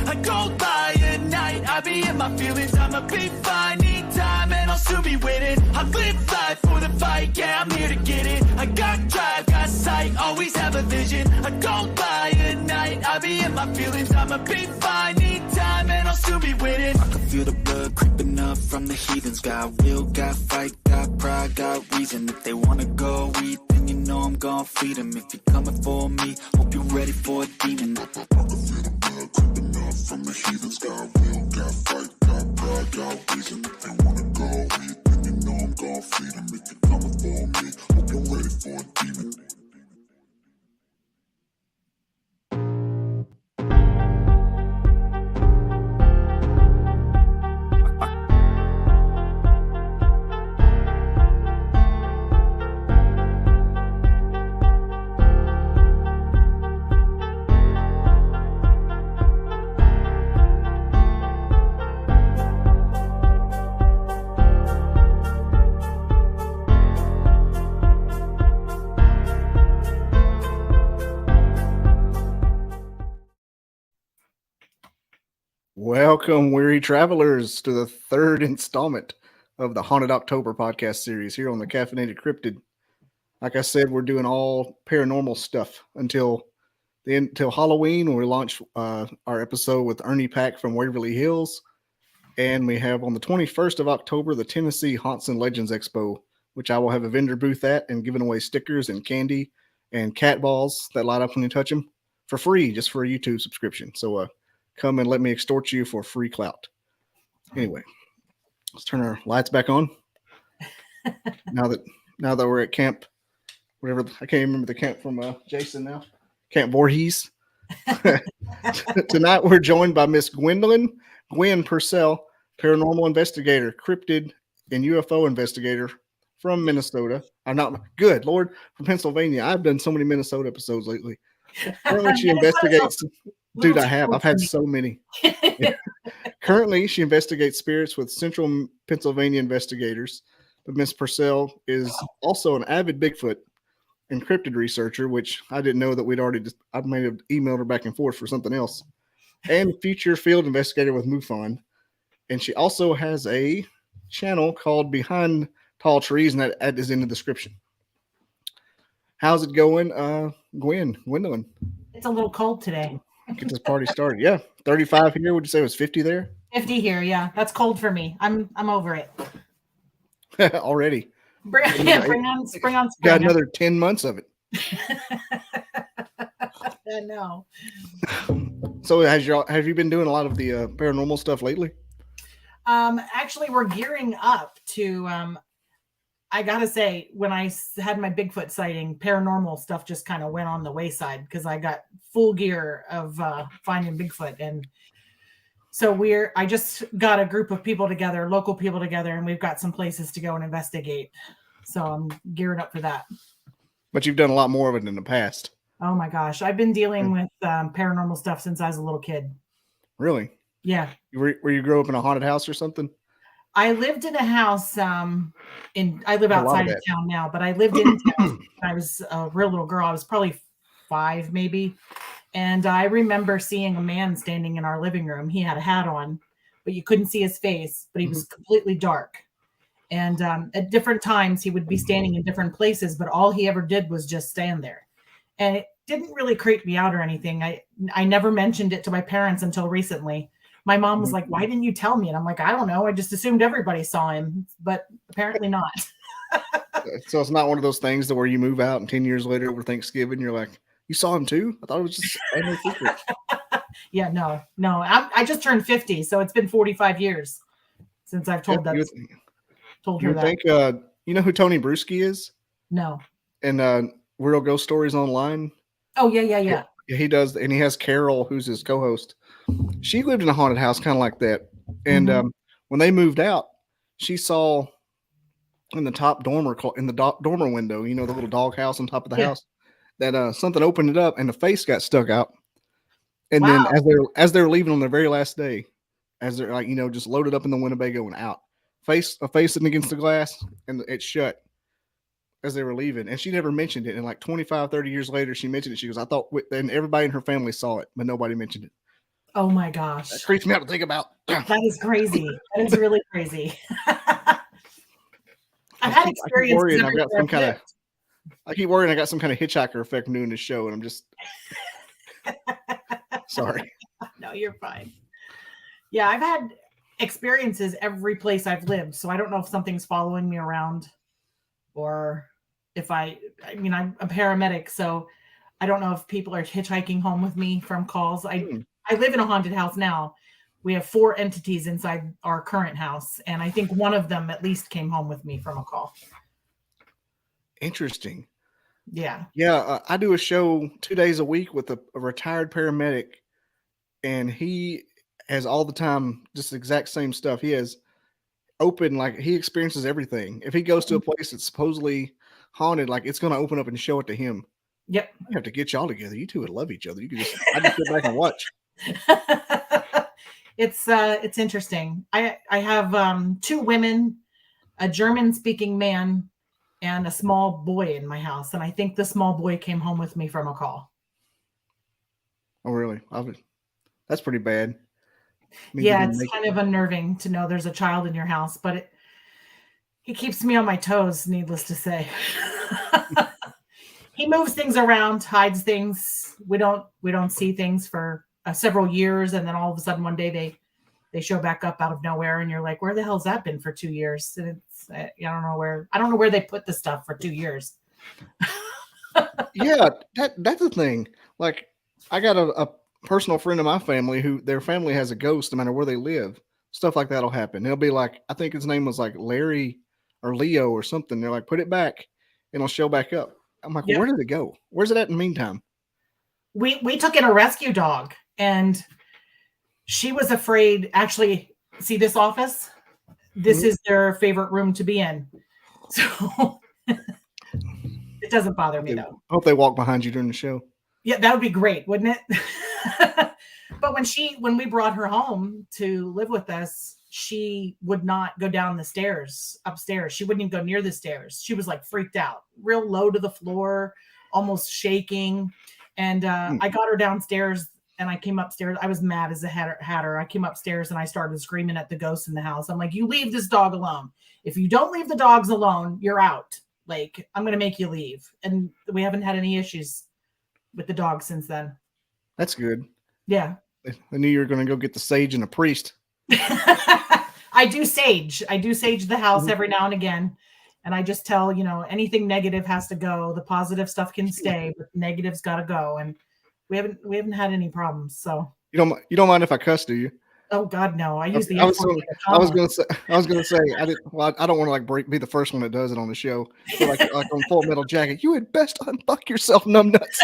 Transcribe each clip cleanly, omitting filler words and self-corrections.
I don't lie at night, I be in my feelings. I'ma be fine, need time and I'll soon be winning. I live life for the fight, yeah, I'm here to get it. I got drive, got sight, always have a vision. I don't lie at night, I be in my feelings. I'ma be fine, need time and I'll soon be winning. I can feel the blood creeping up from the heathens. Got will, got fight, got pride, got reason. If they wanna go eat, then you know I'm gon' feed them. If you're coming for me, hope you're ready for a demon. I can feel the blood creeping up from the heathens. Got will, got fight, got pride, got reason. If they wanna go eat, then you know I'm gon' feed them. If you're coming for me, hope you're ready for a demon. Welcome, weary travelers, to the third installment of the Haunted October podcast series here on the Caffeinated Cryptid. Like I said, we're doing all paranormal stuff until Halloween, when we launch our episode with Ernie Pack from Waverly Hills. And we have on the 21st of October, the Tennessee Haunts and Legends Expo, which I will have a vendor booth at and giving away stickers and candy and cat balls that light up when you touch them for free, just for a YouTube subscription. So, come and let me extort you for free clout. Anyway, let's turn our lights back on. now that we're at camp, whatever, I can't remember the camp from Jason now. Camp Voorhees. Tonight we're joined by Miss Gwendolyn Purcell, paranormal investigator, cryptid and UFO investigator from Minnesota. I'm not good, Lord, from Pennsylvania. I've done so many Minnesota episodes lately. Currently, she investigates. Dude, I have. I've had so many. Yeah. Currently, she investigates spirits with Central Pennsylvania investigators. But Miss Purcell is also an avid Bigfoot and cryptid researcher, which I didn't know that I may have emailed her back and forth for something else. And future field investigator with MUFON. And she also has a channel called Behind Tall Trees, and that is in the description. How's it going, Gwendolyn? It's a little cold today. Get this party started. Yeah, 35 here. Would you say it was 50 there? 50 here. Yeah, that's cold for me. I'm over it. Already. Bring on spring. Got another 10 months of it. I know. So have you been doing a lot of the paranormal stuff lately? Actually, we're gearing up to. I gotta say, when I had my Bigfoot sighting, paranormal stuff just kind of went on the wayside because I got full gear of finding Bigfoot. And so I just got a group of people together, local people together, and we've got some places to go and investigate. So I'm gearing up for that. But you've done a lot more of it in the past. Oh my gosh. I've been dealing with paranormal stuff since I was a little kid. Really? Yeah. Were you grow up in a haunted house or something? I lived in a house I live outside of town now, but I lived in town when I was a real little girl. I was probably 5 maybe. And I remember seeing a man standing in our living room. He had a hat on, but you couldn't see his face, but he was completely dark. And at different times he would be standing in different places, but all he ever did was just stand there. And it didn't really creep me out or anything. I never mentioned it to my parents until recently. My mom was like, why didn't you tell me? And I'm like, I don't know. I just assumed everybody saw him, but apparently not. So it's not one of those things that where you move out and 10 years later over Thanksgiving, you're like, you saw him too? I thought it was just a secret. Yeah, no. I just turned 50, so it's been 45 years since I've told her that. Think, you know who Tony Bruschi is? No. And Real Ghost Stories Online? Oh, yeah. Yeah, he does. And he has Carol, who's his co-host. She lived in a haunted house kind of like that. And when they moved out, she saw in the top dormer, in the dormer window, you know, the little dog house on top of the house, that something opened it up and the face got stuck out. And then as they're leaving on their very last day, as they're like, you know, just loaded up in the Winnebago and out, a face sitting against the glass, and it's shut as they were leaving. And she never mentioned it. And like 25, 30 years later, she mentioned it. She goes, I thought, and everybody in her family saw it, but nobody mentioned it. Oh my That gosh. creeps me out to think about. That is crazy. That is really crazy. I've had I keep experiences worrying I everywhere got some I've kind of. lived. I keep worrying I got some kind of hitchhiker effect from doing this show, and I'm just sorry. No, you're fine. Yeah, I've had experiences every place I've lived, so I don't know if something's following me around, or if I mean, I'm a paramedic, so I don't know if people are hitchhiking home with me from calls. Hmm, I live in a haunted house now. We have 4 entities inside our current house, and I think one of them at least came home with me from a call. interesting. Yeah. Yeah, I do a show 2 days a week with a retired paramedic, and he has all the time just the exact same stuff. He has open, like he experiences everything. If he goes to a place that's supposedly haunted, like it's going to open up and show it to him. Yep. I have to get y'all together. You two would love each other. You could I just sit back and watch. It's interesting. I have 2 women, a German speaking man, and a small boy in my house, and I think the small boy came home with me from a call. Oh, really? That's pretty bad. Yeah, it's kind of unnerving to know there's a child in your house, but he keeps me on my toes, needless to say. He moves things around, hides things. We don't see things for several years, and then all of a sudden one day they show back up out of nowhere, and you're like, where the hell's that been for 2 years? And it's I don't know where they put the stuff for 2 years. Yeah, that's the thing. Like, I got a personal friend of my family who their family has a ghost no matter where they live. Stuff like that'll happen. It'll be like, I think his name was like Larry or Leo or something. They're like, put it back and it'll show back up. I'm like, Yep. where did it go? Where's it at in the meantime? We took in a rescue dog, and she was afraid. Actually, see this office? This is their favorite room to be in. So it doesn't bother me though. I hope they walk behind you during the show. Yeah, that would be great, wouldn't it? But when we brought her home to live with us, she would not go down the stairs upstairs. She wouldn't even go near the stairs. She was like freaked out, real low to the floor, almost shaking. And I got her downstairs, and I came upstairs. I was mad as a hatter. I came upstairs and I started screaming at the ghosts in the house. I'm like, you leave this dog alone. If you don't leave the dogs alone, you're out. Like, I'm going to make you leave. And we haven't had any issues with the dog since then. That's good. Yeah. I knew you were going to go get the sage and a priest. I do sage the house every now and again. And I just tell, anything negative has to go. The positive stuff can stay, but negative's got to go. And we haven't had any problems. So you don't mind if I cuss, do you? Oh God, no! I use the. I was going to say I didn't. Well, I don't want to be the first one that does it on the show. Like on Full Metal Jacket, you had best unfuck yourself, numbnuts.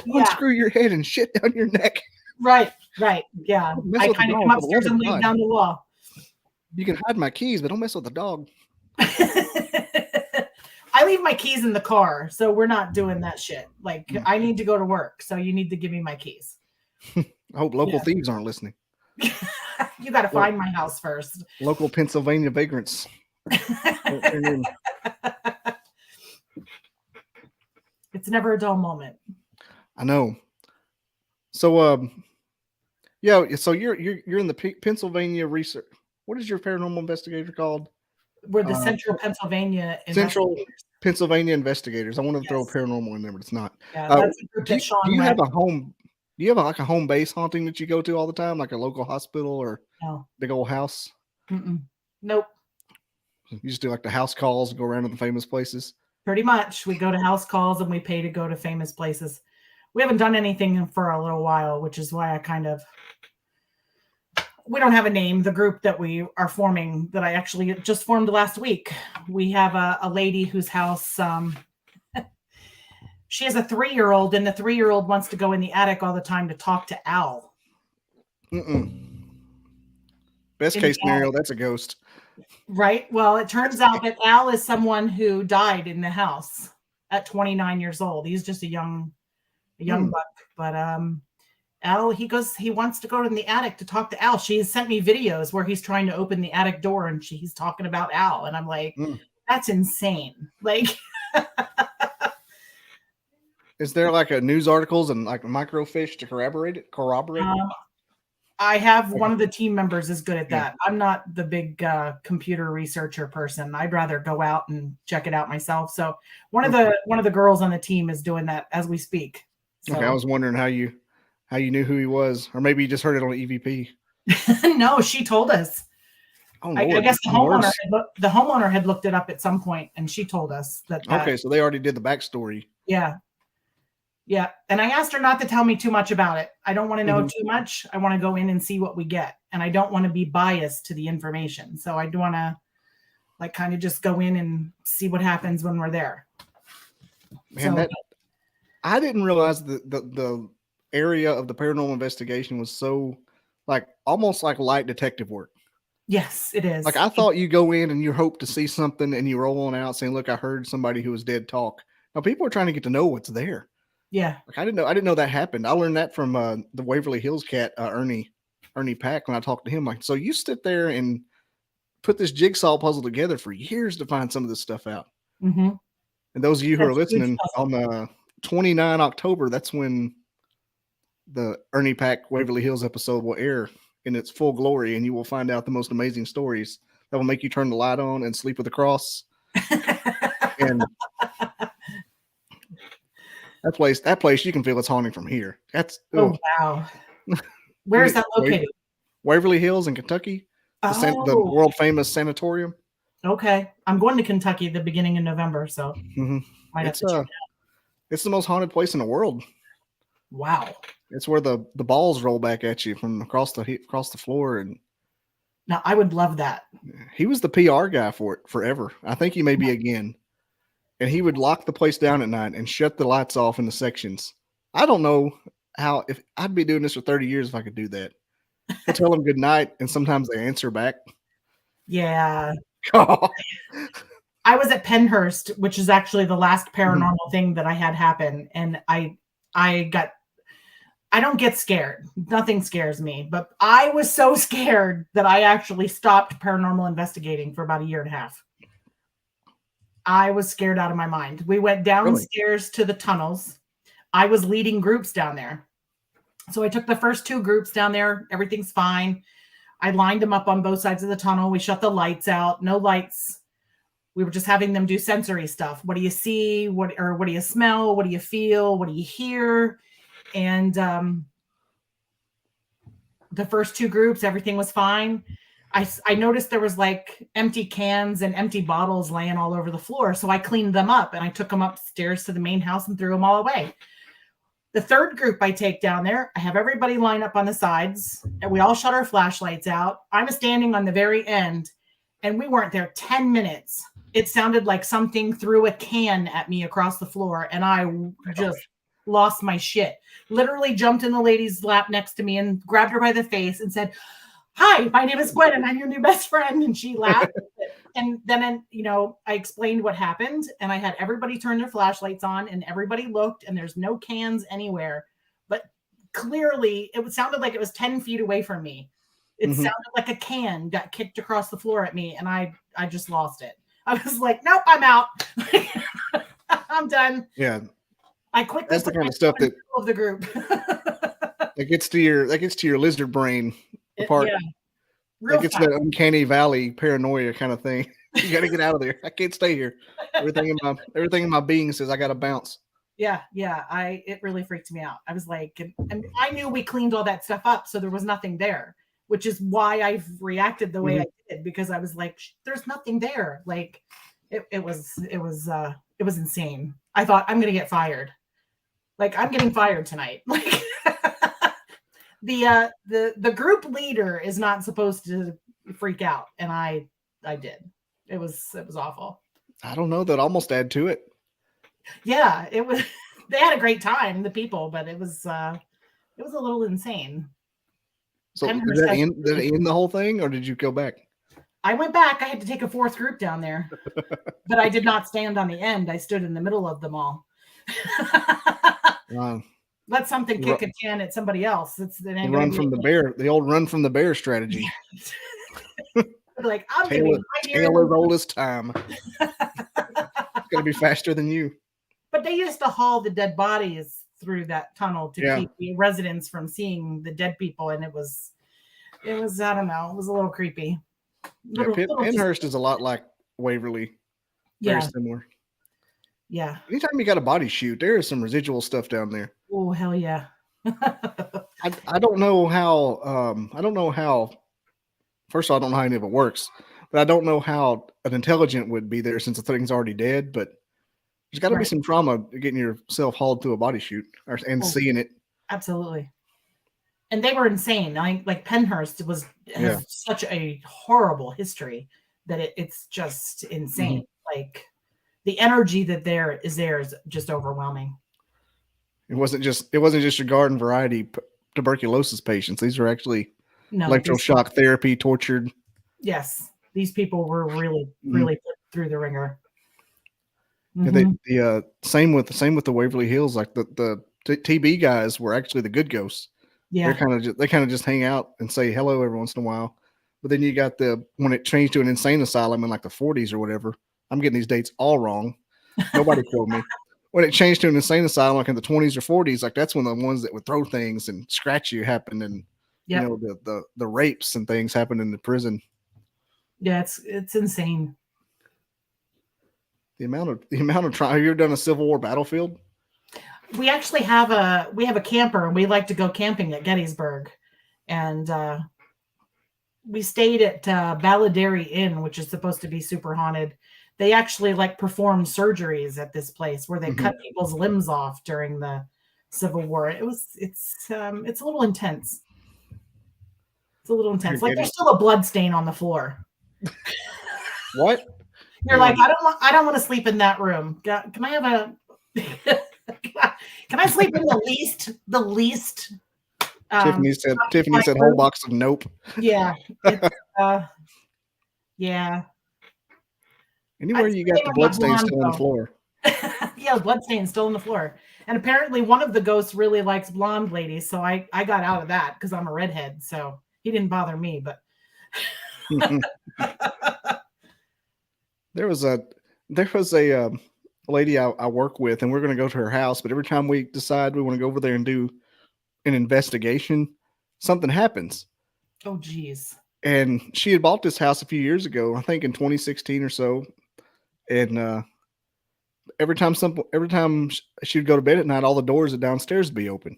Unscrew your head and shit down your neck. Right. Yeah, I kind of come upstairs and leave down the wall. You can hide my keys, but don't mess with the dog. I leave my keys in the car, so we're not doing that shit. Like, I need to go to work, so you need to give me my keys. I hope local thieves aren't listening. You got to find my house first. Local Pennsylvania vagrants. It's never a dull moment. I know. So, so you're in the Pennsylvania research. What is your paranormal investigator called? We're the Central Pennsylvania Investigators. I wanted to throw paranormal in there, but it's not. Yeah, that's a group that Sean. Do you have a home? Do you have like a home base haunting that you go to all the time, like a local hospital or big old house? Nope. You just do like the house calls, go around to the famous places. Pretty much, we go to house calls and we pay to go to famous places. We haven't done anything for a little while, which is why we don't have a name. The group that we are forming, that I actually just formed last week, we have a lady whose house, she has a 3-year-old, and the 3-year-old wants to go in the attic all the time to talk to Al. Best case scenario, that's a ghost. Right. Well, it turns out that Al is someone who died in the house at 29 years old. He's just a young buck. But Al, he wants to go in the attic to talk to Al. She has sent me videos where he's trying to open the attic door and he's talking about Al. And I'm like, that's insane. Like, Is there like a news articles and like microfiche to corroborate it? I have one of the team members is good at that. I'm not the big computer researcher person. I'd rather go out and check it out myself. So one of the girls on the team is doing that as we speak. So. Okay, I was wondering how you knew who he was, or maybe you just heard it on EVP. No, she told us. Oh, I guess the homeowner had looked it up at some point, and she told us that. Okay, so they already did the backstory. Yeah. Yeah. And I asked her not to tell me too much about it. I don't want to know too much. I want to go in and see what we get. And I don't want to be biased to the information. So I do want to like kind of just go in and see what happens when we're there. Man, I didn't realize the area of the paranormal investigation was so like almost like light detective work. Yes, it is. Like I thought you go in and you hope to see something and you roll on out saying, look, I heard somebody who was dead talk. Now people are trying to get to know what's there. Yeah. Like I didn't know that happened. I learned that from the Waverly Hills cat, Ernie Pack, when I talked to him. Like, so you sit there and put this jigsaw puzzle together for years to find some of this stuff out. Mm-hmm. And those of you who are listening on 29 October, that's when the Ernie Pack Waverly Hills episode will air in its full glory, and you will find out the most amazing stories that will make you turn the light on and sleep with a cross. And that place you can feel it's haunting from here. Wow. Where is that located? Waverly Hills in Kentucky. The world famous sanatorium. Okay. I'm going to Kentucky the beginning of November, so might have to check it out. It's the most haunted place in the world. Wow. It's where the balls roll back at you from across the floor. And now I would love that. He was the PR guy for it forever. I think he may be again. And he would lock the place down at night and shut the lights off in the sections. I don't know how, if I'd be doing this for 30 years if I could do that. I tell them good night, and sometimes they answer back. Yeah. I was at Pennhurst, which is actually the last paranormal thing that I had happen. And I don't get scared. Nothing scares me. But I was so scared that I actually stopped paranormal investigating for about a year and a half. I was scared out of my mind. We went downstairs to the tunnels. I was leading groups down there. So I took the first 2 groups down there. Everything's fine. I lined them up on both sides of the tunnel. We shut the lights out. No lights. We were just having them do sensory stuff. What do you see? What do you smell? What do you feel? What do you hear? And the first 2 groups, everything was fine. I noticed there was like empty cans and empty bottles laying all over the floor. So I cleaned them up and I took them upstairs to the main house and threw them all away. The third group I take down there, I have everybody line up on the sides and we all shut our flashlights out. I'm standing on the very end and we weren't there 10 minutes. It sounded like something threw a can at me across the floor and I just lost my shit. Literally jumped in the lady's lap next to me and grabbed her by the face and said, "Hi, my name is Gwen and I'm your new best friend." And she laughed. And then, I explained what happened and I had everybody turn their flashlights on and everybody looked and there's no cans anywhere. But clearly it sounded like it was 10 feet away from me. It sounded like a can got kicked across the floor at me and I just lost it. I was like, nope, I'm out. I'm done. Yeah. I quickly that's the kind of stuff that of the group that gets to your lizard brain part. Yeah. That gets that uncanny valley paranoia kind of thing. You got to get out of there. I can't stay here. Everything in my being says I got to bounce. Yeah. It really freaked me out. I was like, and I knew we cleaned all that stuff up, so there was nothing there, which is why I've reacted the way I did, because I was like, there's nothing there. Like it was insane. I thought I'm gonna get fired. Like I'm getting fired tonight. Like the group leader is not supposed to freak out, and I did. It was awful. I don't know, that almost add to it. Yeah, it was. They had a great time, the people, but it was a little insane. So did it end the whole thing, or did you go back? I went back. I had to take a 4th group down there, but I did not stand on the end. I stood in the middle of them all. Let something kick a can at somebody else. It's the run from the bear. The old run from the bear strategy. Like I'm tail as old as time. It's gonna be faster than you. But they used to haul the dead bodies through that tunnel to Yeah. keep the residents from seeing the dead people, and it was I don't know, it was a little creepy. Yeah, Penhurst is a lot like Waverly. Very similar. Yeah. Anytime you got a body shoot, there is some residual stuff down there. Oh, hell yeah. I don't know how first of all, I don't know how any of it works, but I don't know how an intelligent would be there since the thing's already dead, but there's got to be some trauma getting yourself hauled through a body shoot and seeing it. Absolutely. And they were insane. Like Penhurst has such a horrible history that it's just insane. Mm-hmm. Like the energy that there is just overwhelming. It wasn't just your garden variety tuberculosis patients. These are actually electroshock therapy, tortured. Yes, these people were really put through the ringer. Mm-hmm. Yeah, same with the Waverly Hills. Like the TB guys were actually the good ghosts. Yeah, they kind of just hang out and say hello every once in a while. But then you got when it changed to an insane asylum in like the 40s or whatever. I'm getting these dates all wrong. Nobody told me. When it changed to an insane asylum, like in the 20s or 40s, like that's when the ones that would throw things and scratch you happened, and you know the rapes and things happened in the prison. Yeah, it's insane. The amount of trauma. Have you ever done a Civil War battlefield? We actually have a camper, and we like to go camping at Gettysburg, and we stayed at Balladary Inn, which is supposed to be super haunted. They actually performed surgeries at this place where they cut people's limbs off during the Civil War. It's a little intense. It's a little intense. Like there's still a blood stain on the floor. What? You're like, I don't want to sleep in that room. Can I have a can I sleep in the least Tiffany said whole box of nope. Yeah. Yeah. Anywhere you got the bloodstain still on the floor. Yeah, the bloodstain still on the floor. And apparently one of the ghosts really likes blonde ladies, so I got out of that because I'm a redhead, so he didn't bother me, but there was a lady I work with, and we're going to go to her house, but every time we decide we want to go over there and do an investigation, something happens. Oh, geez. And she had bought this house a few years ago, I think in 2016 or so. And every time she would go to bed at night, all the doors downstairs would be open.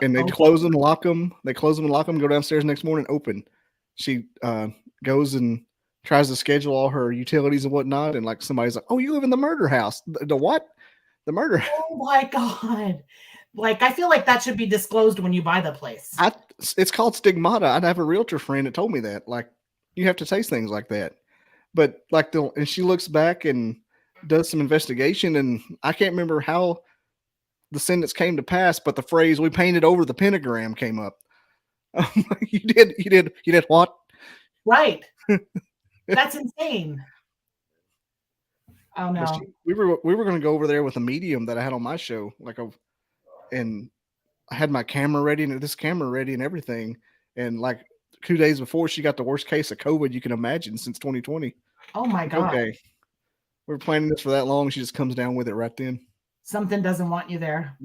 And they'd close them, lock them. They close them and lock them, go downstairs the next morning, open. She goes and tries to schedule all her utilities and whatnot. And like somebody's like, oh, you live in the murder house. The what? The murder house. Oh my God. Like, I feel like that should be disclosed when you buy the place. It's called stigmata. I'd have a realtor friend that told me that. Like, you have to taste things like that. But like and she looks back and does some investigation, and I can't remember how the sentence came to pass, but the phrase "we painted over the pentagram" came up. You did what? Right. That's insane. Oh no. We were going to go over there with a medium that I had on my show, and I had my camera ready and everything. And like 2 days before, she got the worst case of COVID you can imagine since 2020. Oh my God. Okay. We're planning this for that long. She just comes down with it right then. Something doesn't want you there.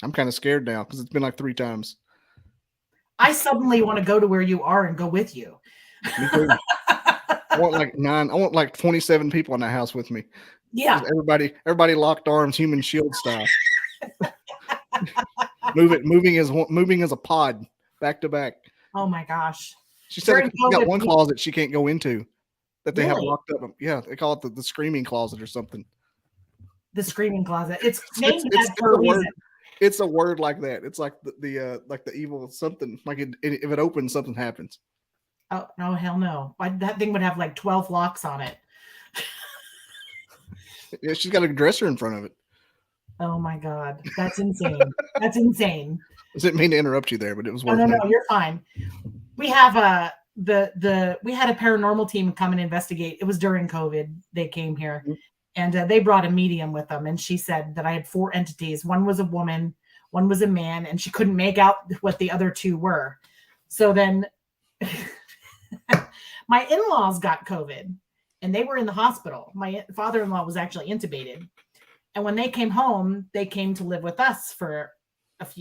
I'm kind of scared now because it's been like 3 times. I suddenly want to go to where you are and go with you. Me too. I want like 27 people in that house with me. Yeah. Everybody locked arms, human shield style. moving as a pod back to back. Oh my gosh. She said she got one closet she can't go into that they have locked up. Yeah, they call it the screaming closet or something. The screaming closet. It's named that for a reason. It's a word like that. It's like the evil something. Like if it opens, something happens. Oh no, hell no! That thing would have like 12 locks on it. Yeah, she's got a dresser in front of it. Oh my God, that's insane. That's insane. I didn't mean to interrupt you there, but it was. No, you're fine. We have we had a paranormal team come and investigate. It was during COVID. They came here, and they brought a medium with them. And she said that I had 4 entities. One was a woman, one was a man, and she couldn't make out what the other 2 were. So then, my in-laws got COVID, and they were in the hospital. My father-in-law was actually intubated, And when they came home, they came to live with us for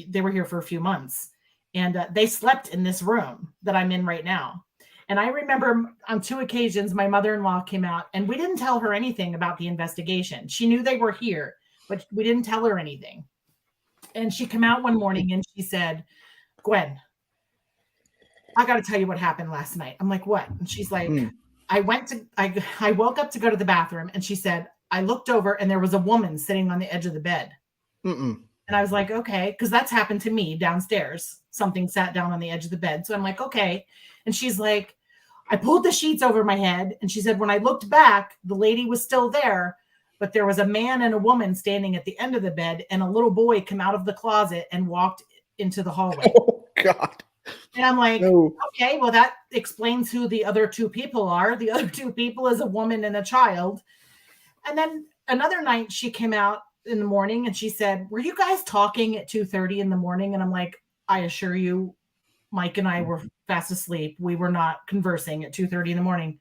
they were here for a few months, and they slept in this room that I'm in right now. And I remember on 2 occasions, my mother-in-law came out, and we didn't tell her anything about the investigation. She knew they were here, but we didn't tell her anything. And she came out one morning and she said, Gwen, I got to tell you what happened last night. I'm like, what? And she's like, I woke up to go to the bathroom, and she said, I looked over and there was a woman sitting on the edge of the bed. And I was like, okay, because that's happened to me downstairs. Something sat down on the edge of the bed. So I'm like, okay. And she's like, I pulled the sheets over my head. And she said, when I looked back, the lady was still there, but there was a man and a woman standing at the end of the bed, and a little boy came out of the closet and walked into the hallway. Oh, God. And I'm like, okay, well, that explains who the other 2 people are. The other 2 people is a woman and a child. And then another night she came out in the morning and she said, were you guys talking at 2:30 in the morning? And I'm like, I assure you, Mike and I were fast asleep. We were not conversing at 2:30 in the morning.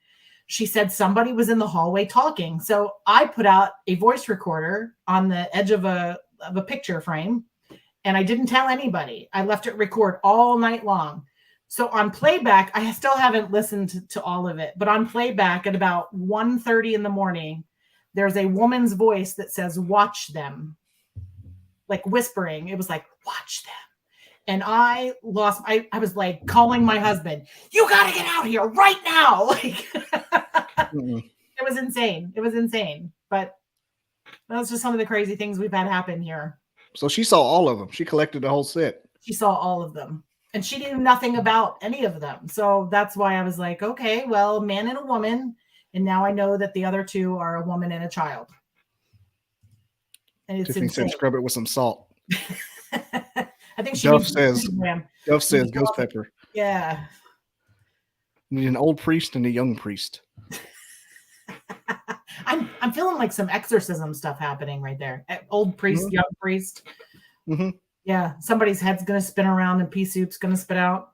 She said somebody was in the hallway talking. So I put out a voice recorder on the edge of a picture frame, and I didn't tell anybody. I left it record all night long. So on playback, I still haven't listened to all of it, but on playback at about 1:30 in the morning, there's a woman's voice that says, watch them, like whispering. It was like, watch them. And I was like calling my husband, you got to get out here right now. Like, it was insane. It was insane. But that's just some of the crazy things we've had happen here. So she saw all of them. She collected the whole set. She saw all of them. And she knew nothing about any of them. So that's why I was like, okay, well, man and a woman. And now I know that the other 2 are a woman and a child. And it's Tiffany said scrub it with some salt. I think she Duff says ghost pepper. Yeah. You need an old priest and a young priest. I'm feeling like some exorcism stuff happening right there. Old priest, young priest. Yeah. Somebody's head's going to spin around and pea soup's going to spit out.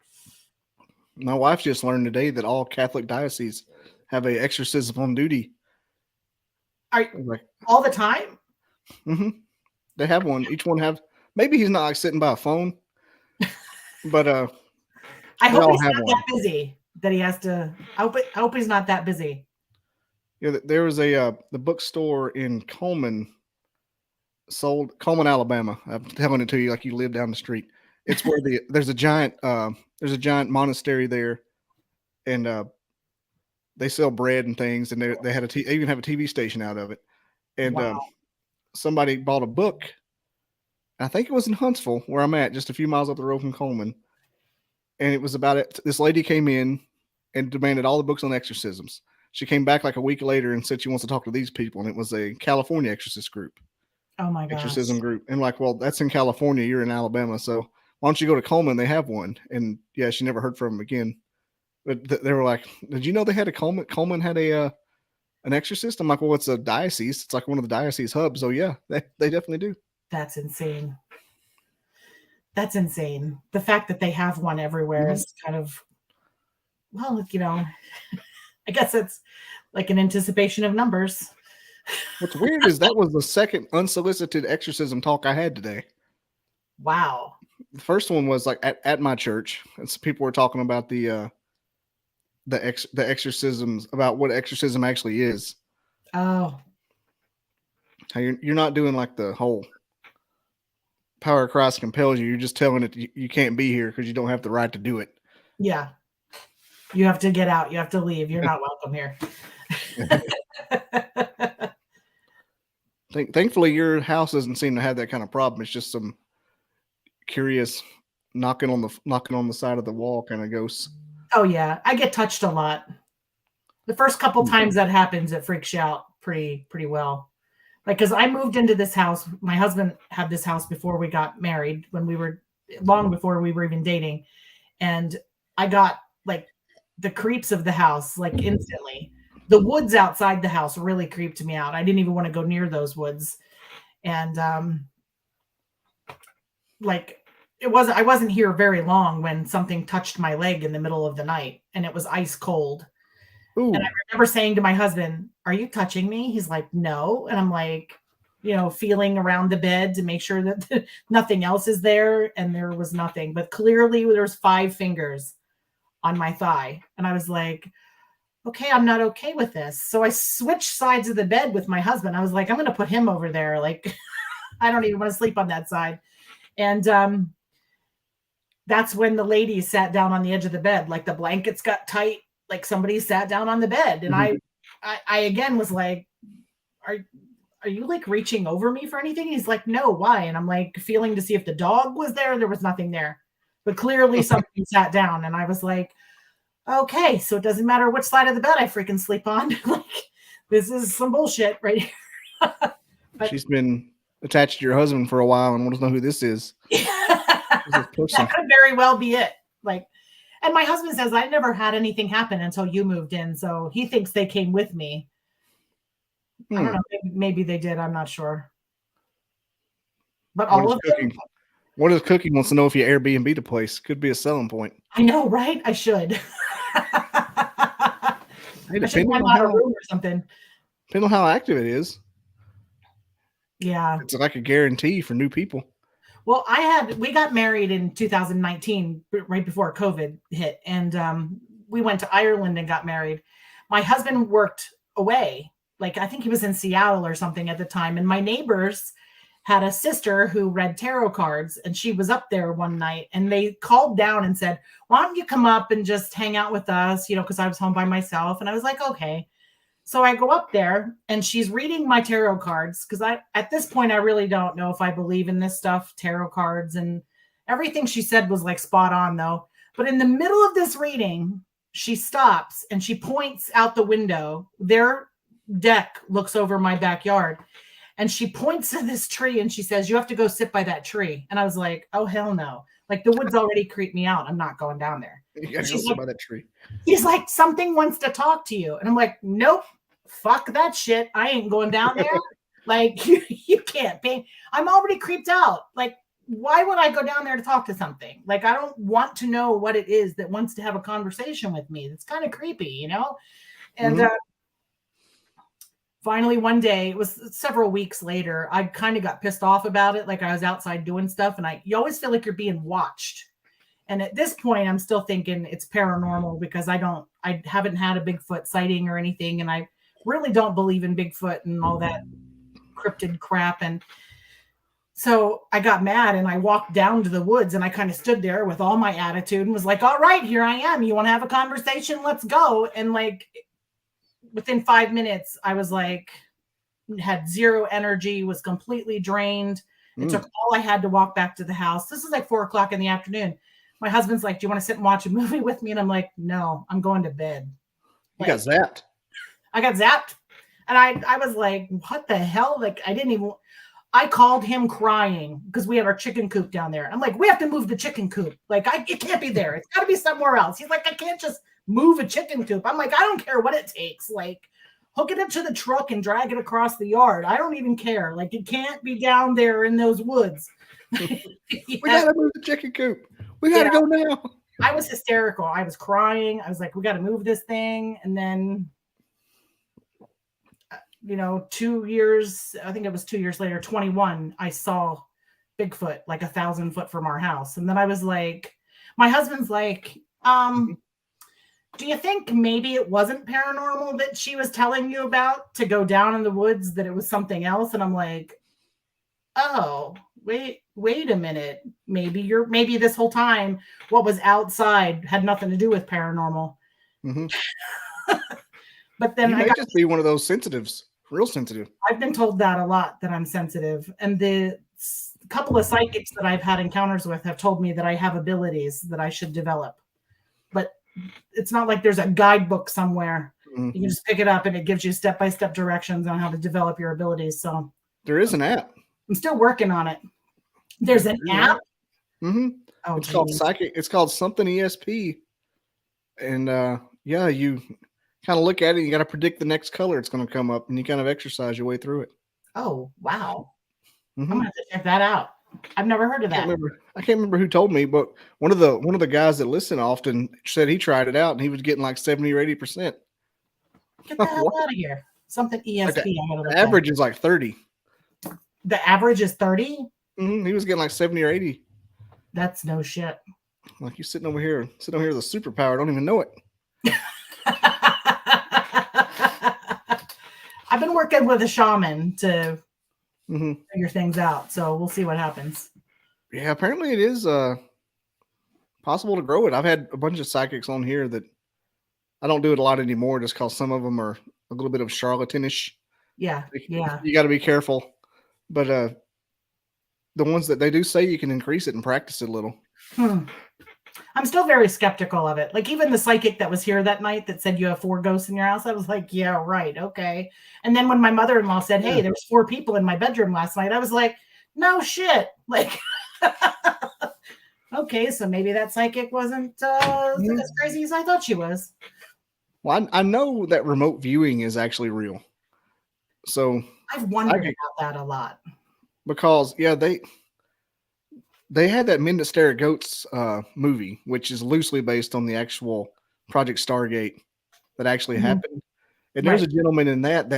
My wife just learned today that all Catholic dioceses have a exorcism on duty. All the time? They have one. Each one have. Maybe he's not like sitting by a phone, but I hope he's not that busy that he has to. I hope he's not that busy. Yeah, there was the bookstore in Coleman, Alabama. I'm telling it to you like you live down the street. It's where there's a giant monastery there, and they sell bread and things, and they even have a TV station out of it. And somebody bought a book. I think it was in Huntsville, where I'm at, just a few miles up the road from Coleman. And it was about it. This lady came in and demanded all the books on exorcisms. She came back like a week later and said she wants to talk to these people. And it was a California exorcist group. Oh my gosh. Exorcism group. And like, well, that's in California. You're in Alabama. So why don't you go to Coleman? They have one. And yeah, she never heard from them again. But they were like, did you know they had a Coleman? Coleman had an exorcist? I'm like, well, it's a diocese. It's like one of the diocese hubs. So yeah, they definitely do. That's insane. That's insane. The fact that they have one everywhere is kind of, well, I guess it's like an anticipation of numbers. What's weird is that was the second unsolicited exorcism talk I had today. Wow. The first one was like at my church. And so people were talking about the exorcisms, about what exorcism actually is. Oh. How you're not doing like the whole power of Christ compels you. You're just telling it you can't be here because you don't have the right to do it. Yeah. You have to get out. You have to leave. You're not welcome here. Thankfully, your house doesn't seem to have that kind of problem. It's just some curious knocking on the side of the wall kind of ghosts. Oh yeah, I get touched a lot. The first couple times that happens, it freaks you out pretty well. Like, because I moved into this house. My husband had this house before we got married, long before we were even dating. And I got like the creeps of the house, like instantly. The woods outside the house really creeped me out. I didn't even want to go near those woods. And I wasn't here very long when something touched my leg in the middle of the night, and it was ice cold. Ooh. And I remember saying to my husband, "Are you touching me?" He's like, "No." And I'm like, feeling around the bed to make sure that nothing else is there. And there was nothing, but clearly there was 5 fingers on my thigh. And I was like, okay, I'm not okay with this. So I switched sides of the bed with my husband. I was like, I'm going to put him over there. Like, I don't even want to sleep on that side. And that's when the lady sat down on the edge of the bed. Like the blankets got tight. Like somebody sat down on the bed. And I again was like, are you like reaching over me for anything? He's like, no, why? And I'm like feeling to see if the dog was there. There was nothing there, but clearly somebody sat down. And I was like, okay, so it doesn't matter which side of the bed I freaking sleep on. Like, this is some bullshit right here. But she's been attached to your husband for a while and wants to know who this is. That could very well be it. Like, and my husband says I never had anything happen until you moved in, so he thinks they came with me. I don't know. Maybe they did. I'm not sure. But all of them. What if Cookie wants to know if you Airbnb the place? Could be a selling point. I know, right? I should. I should find out a room or something. Depending on how active it is. Yeah. It's like a guarantee for new people. Well, we got married in 2019, right before COVID hit. And we went to Ireland and got married. My husband worked away. Like, I think he was in Seattle or something at the time. And my neighbors had a sister who read tarot cards, and she was up there one night, and they called down and said, why don't you come up and just hang out with us? Because I was home by myself. And I was like, okay. So I go up there and she's reading my tarot cards. Cause at this point, I really don't know if I believe in this stuff, tarot cards, and everything she said was like spot on though. But in the middle of this reading, she stops and she points out the window. Their deck looks over my backyard. And she points to this tree and she says, you have to go sit by that tree. And I was like, oh, hell no. Like, the woods already creeped me out. I'm not going down there. You gotta go sit by that tree. He's like, something wants to talk to you. And I'm like, nope, fuck that shit. I ain't going down there. Like, you can't pay. I'm already creeped out. Like, why would I go down there to talk to something? Like, I don't want to know what it is that wants to have a conversation with me. It's kind of creepy, And finally, one day, it was several weeks later, I kind of got pissed off about it. Like, I was outside doing stuff, and you always feel like you're being watched. And at this point, I'm still thinking it's paranormal because I haven't had a Bigfoot sighting or anything. And I really don't believe in Bigfoot and all that cryptid crap. And so I got mad and I walked down to the woods and I kind of stood there with all my attitude and was like, all right, here I am. You want to have a conversation? Let's go. And like, within 5 minutes, I was like, had zero energy, was completely drained. It took all I had to walk back to the house. This is like 4:00 in the afternoon. My husband's like, do you want to sit and watch a movie with me? And I'm like, no, I'm going to bed. You got zapped. I got zapped. And I was like, what the hell? Like, I called him crying because we had our chicken coop down there. I'm like, we have to move the chicken coop. Like, it can't be there. It's got to be somewhere else. He's like, I can't just move a chicken coop. I'm like, I don't care what it takes. Like, hook it up to the truck and drag it across the yard. I don't even care. Like, it can't be down there in those woods. We got to move the chicken coop. We got to go now. I was hysterical. I was crying. I was like, we got to move this thing. And then, 2 years, I think it was 2 years later, 21, I saw Bigfoot like 1,000 foot from our house. And then I was like, my husband's like, do you think maybe it wasn't paranormal that she was telling you about to go down in the woods, that it was something else? And I'm like, oh, wait a minute. Maybe this whole time what was outside had nothing to do with paranormal. Mm-hmm. But then you might just be one of those sensitives, real sensitive. I've been told that a lot, that I'm sensitive. And the couple of psychics that I've had encounters with have told me that I have abilities that I should develop. But it's not like there's a guidebook somewhere. Mm-hmm. You can just pick it up and it gives you step-by-step directions on how to develop your abilities. So there is an app. I'm still working on it. There's an app. Mm-hmm. Oh, it's called Psychic. It's called something ESP. And you kind of look at it. You got to predict the next color it's going to come up, and you kind of exercise your way through it. Oh wow! Mm-hmm. I'm gonna have to check that out. I've never heard of that. I can't remember who told me, but one of the guys that listen often said he tried it out and he was getting like 70 or 80%. Get the hell out of here! Something ESP. The average is like 30. The average is 30? He was getting like 70 or 80. That's no shit. Like you sitting over here with a superpower, don't even know it. I've been working with a shaman to figure things out, so we'll see what happens. Yeah, apparently it is possible to grow it. I've had a bunch of psychics on here that I don't do it a lot anymore just because some of them are a little bit of charlatanish. Yeah. You got to be careful. But the ones that they do say you can increase it and practice it a little. I'm still very skeptical of it. Like even the psychic that was here that night that said you have 4 ghosts in your house, I was like, yeah, right, okay. And then when my mother-in-law said, hey, there was 4 people in my bedroom last night, I was like, no shit. Like, okay, so maybe that psychic wasn't as crazy as I thought she was. Well, I know that remote viewing is actually real. So I've wondered about that a lot. Because they had that Men That Stare at Goats movie, which is loosely based on the actual Project Stargate that actually happened. And there's a gentleman in that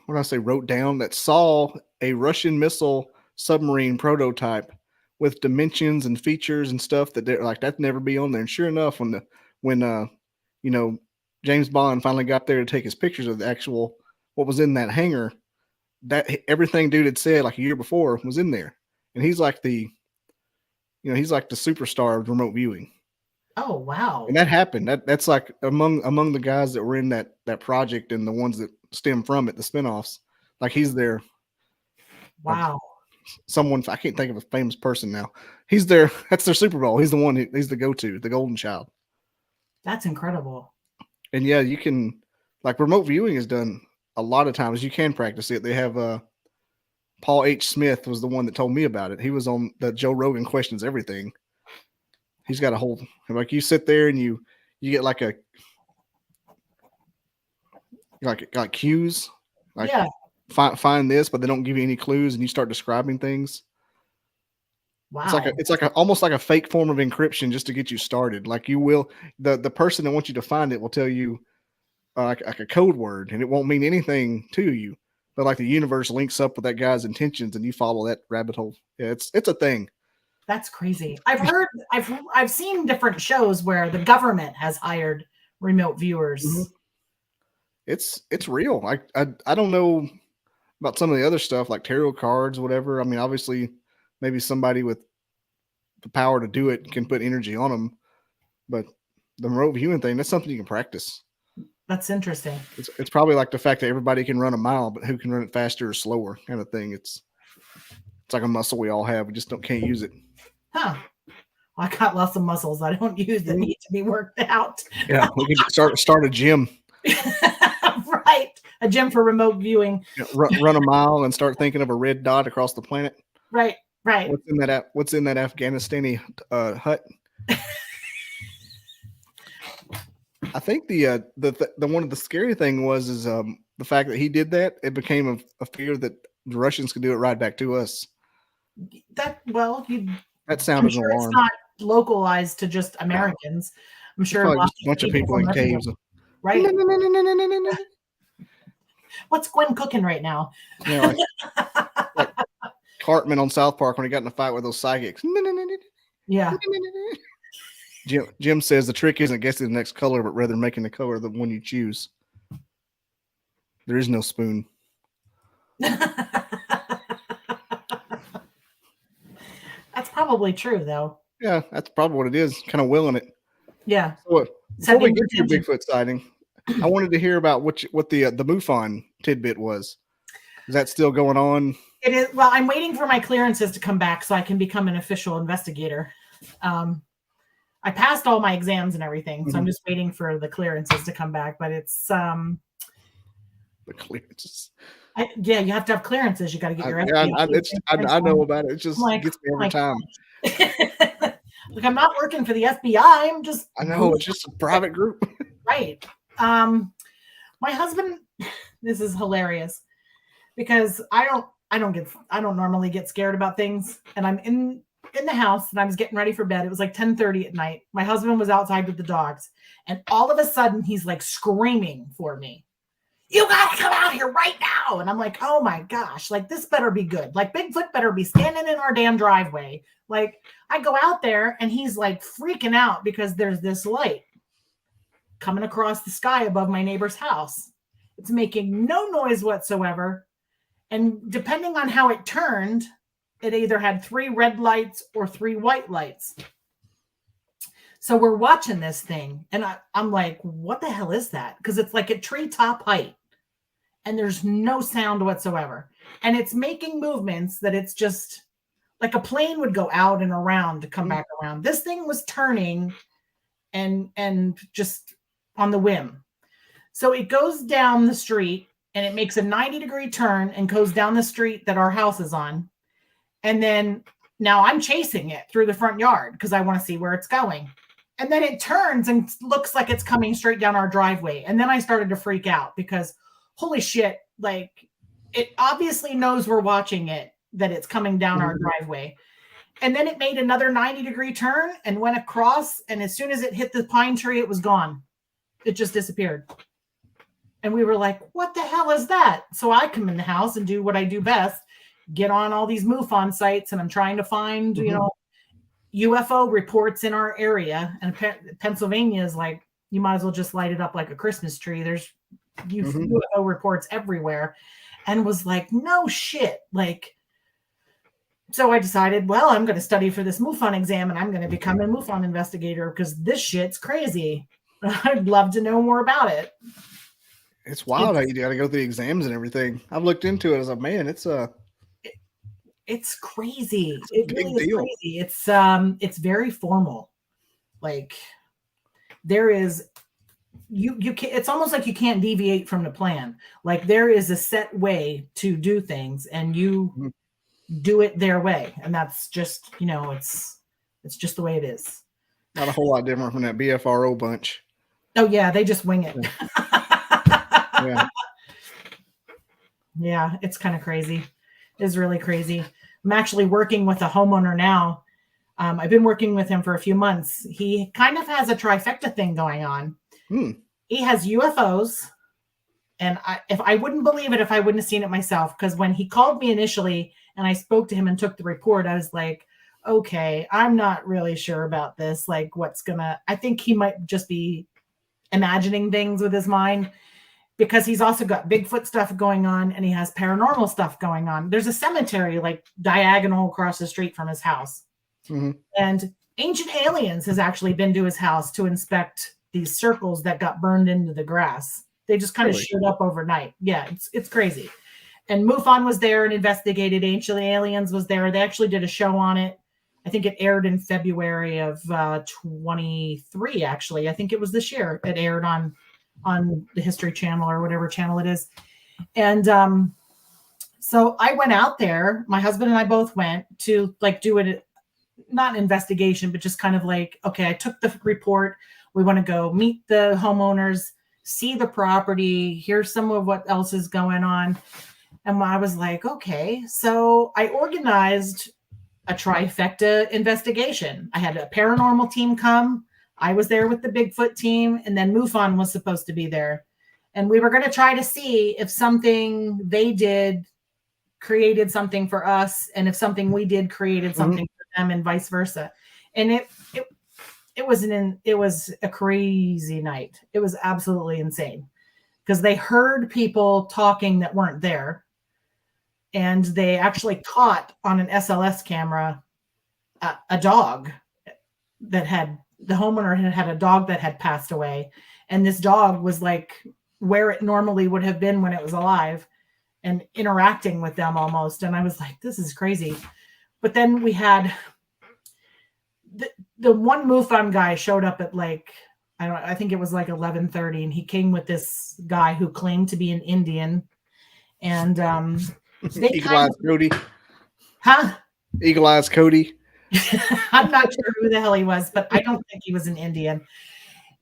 what did I say, wrote down that saw a Russian missile submarine prototype with dimensions and features and stuff that they're like, that'd never be on there. And sure enough, when James Bond finally got there to take his pictures of the actual what was in that hangar, that everything dude had said like a year before was in there. And he's like the superstar of remote viewing. Oh wow. And that happened. That's like among the guys that were in that project and the ones that stem from it, the spinoffs. Like he's there. Wow. Like someone, I can't think of a famous person now. He's there. That's their Super Bowl. He's the one. He's the go-to, the golden child. That's incredible. And yeah, you can, like remote viewing is done a lot of times. You can practice it. They have Paul H. Smith was the one that told me about it. He was on the Joe Rogan Questions Everything. He's got a whole, like you sit there and you get like cues, like find this, but they don't give you any clues, and you start describing things. Wow, it's like almost like a fake form of encryption just to get you started. Like you will, the person that wants you to find it will tell you like a code word, and it won't mean anything to you, but like the universe links up with that guy's intentions, and you follow that rabbit hole. Yeah, it's a thing. That's crazy. I've seen different shows where the government has hired remote viewers. It's real. I don't know about some of the other stuff like tarot cards, whatever. I mean, obviously, maybe somebody with the power to do it can put energy on them, but the remote viewing thing, that's something you can practice. That's interesting. It's probably like the fact that everybody can run a mile, but who can run it faster or slower kind of thing. It's like a muscle we all have. We just can't use it. Huh. I got lots of muscles I don't use that need to be worked out. Yeah, we can start a gym. Right. A gym for remote viewing. Yeah, run a mile and start thinking of a red dot across the planet. Right. What's in that Afghanistani hut? I think the one of the scary thing was the fact that he did that. It became a fear that the Russians could do it right back to us. That sounded sure alarm. It's not localized to just Americans. I'm sure a bunch of people in caves. Right. What's Gwen cooking right now? Yeah, like Cartman on South Park when he got in a fight with those psychics. Yeah. Jim says the trick isn't guessing the next color, but rather making the color the one you choose. There is no spoon. That's probably true, though. Yeah, that's probably what it is. Kind of willing it. Yeah. So, before we get to your Bigfoot sighting, I wanted to hear about what the MUFON tidbit was. Is that still going on? It is. Well, I'm waiting for my clearances to come back so I can become an official investigator. I passed all my exams and everything, so I'm just waiting for the clearances to come back. But it's the clearances. Yeah, you have to have clearances. You got to get your. I know about it. It just gets me every time. Look, I'm not working for the FBI. I'm just. I know it's just a private group. Right. My husband. This is hilarious because I don't normally get scared about things, and I'm in the house and I was getting ready for bed. It was like 10:30 at night. My husband was outside with the dogs, and all of a sudden he's like screaming for me. you got to come out here right now. And I'm like, oh my gosh, like this better be good. Like Bigfoot better be standing in our damn driveway. Like I go out there and he's like freaking out because there's this light coming across the sky above my neighbor's house. It's making no noise whatsoever. And depending on how it turned, it either had 3 red lights or 3 white lights. So we're watching this thing and I'm like, what the hell is that? Because it's like at treetop height and there's no sound whatsoever. And it's making movements that it's just like a plane would go out and around to come back around. This thing was turning and just on the whim. So it goes down the street and it makes a 90-degree turn and goes down the street that our house is on. And then now I'm chasing it through the front yard because I want to see where it's going. And then it turns and looks like it's coming straight down our driveway. And then I started to freak out because holy shit, like it obviously knows we're watching it, that it's coming down our driveway. And then it made another 90-degree turn and went across. And as soon as it hit the pine tree, it was gone. It just disappeared. And we were like, what the hell is that? So I come in the house and do what I do best, get on all these MUFON sites. And I'm trying to find, you know, UFO reports in our area. And Pennsylvania is like, you might as well just light it up like a Christmas tree. There's UFO reports everywhere. And was like, no shit. Like, so I decided, well, I'm going to study for this MUFON exam and I'm going to become a MUFON investigator because this shit's crazy. I'd love to know more about it. It's wild how you got to go through the exams and everything. I've looked into it as a man. It's crazy. It really is crazy. It's very formal. Like there is, you can, it's almost like you can't deviate from the plan. Like there is a set way to do things and you do it their way. And that's just, you know, it's just the way it is. Not a whole lot different from that BFRO bunch. Oh yeah. They just wing it. Yeah, it's kind of crazy. It's really crazy. I'm actually working with a homeowner now. I've been working with him for a few months. He kind of has a trifecta thing going on. He has UFOs. And I wouldn't believe it if I wouldn't have seen it myself. Because when he called me initially and I spoke to him and took the report, I was like, okay, I'm not really sure about this. Like I think he might just be imagining things with his mind. Because he's also got Bigfoot stuff going on and he has paranormal stuff going on. There's a cemetery like diagonal across the street from his house. And Ancient Aliens has actually been to his house to inspect these circles that got burned into the grass. They just kind of showed up overnight. Yeah, it's crazy. And MUFON was there and investigated. Ancient Aliens was there. They actually did a show on it. I think it aired in February of 23, actually. I think it was this year. It aired on the History Channel or whatever channel it is. And so I went out there. My husband and I both went to like do it, not an investigation, but just kind of like, okay, I took the report. We want to go meet the homeowners, see the property, hear some of what else is going on. And I was like, okay. So I organized a trifecta investigation. I had a paranormal team come. I was there with the Bigfoot team, and then MUFON was supposed to be there. And we were going to try to see if something they did created something for us, and if something we did created something for them, and vice versa. And it was a crazy night. It was absolutely insane because they heard people talking that weren't there, and they actually caught on an SLS camera a dog that had. The homeowner had a dog that had passed away, and this dog was like where it normally would have been when it was alive and interacting with them almost. And I was like, this is crazy. But then we had the one MUFON guy showed up at like, I think it was like 11:30, and he came with this guy who claimed to be an Indian. And Eagle Eyes Cody. Huh? Eagle Eyes Cody. I'm not sure who the hell he was, but I don't think he was an Indian.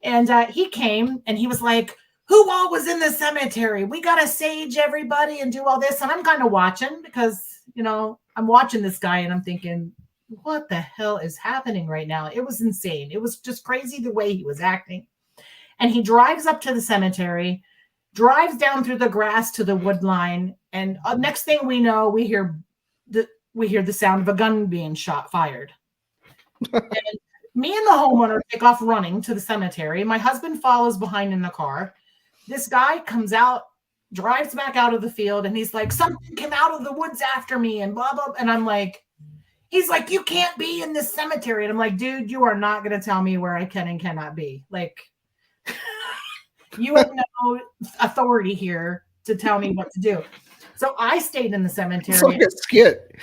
And he came and he was like, who all was in the cemetery? We got to sage everybody and do all this. And I'm kind of watching because, you know, I'm watching this guy and I'm thinking, what the hell is happening right now? It was insane. It was just crazy the way he was acting. And he drives up to the cemetery, drives down through the grass to the wood line, and next thing we know, we hear the sound of a gun being fired. And me and the homeowner take off running to the cemetery. My husband follows behind in the car. This guy comes out, drives back out of the field, and he's like, something came out of the woods after me, and blah, blah. And I'm like, he's like, you can't be in this cemetery. And I'm like, dude, you are not going to tell me where I can and cannot be. Like, you have no authority here to tell me what to do. So I stayed in the cemetery. It's like a skit.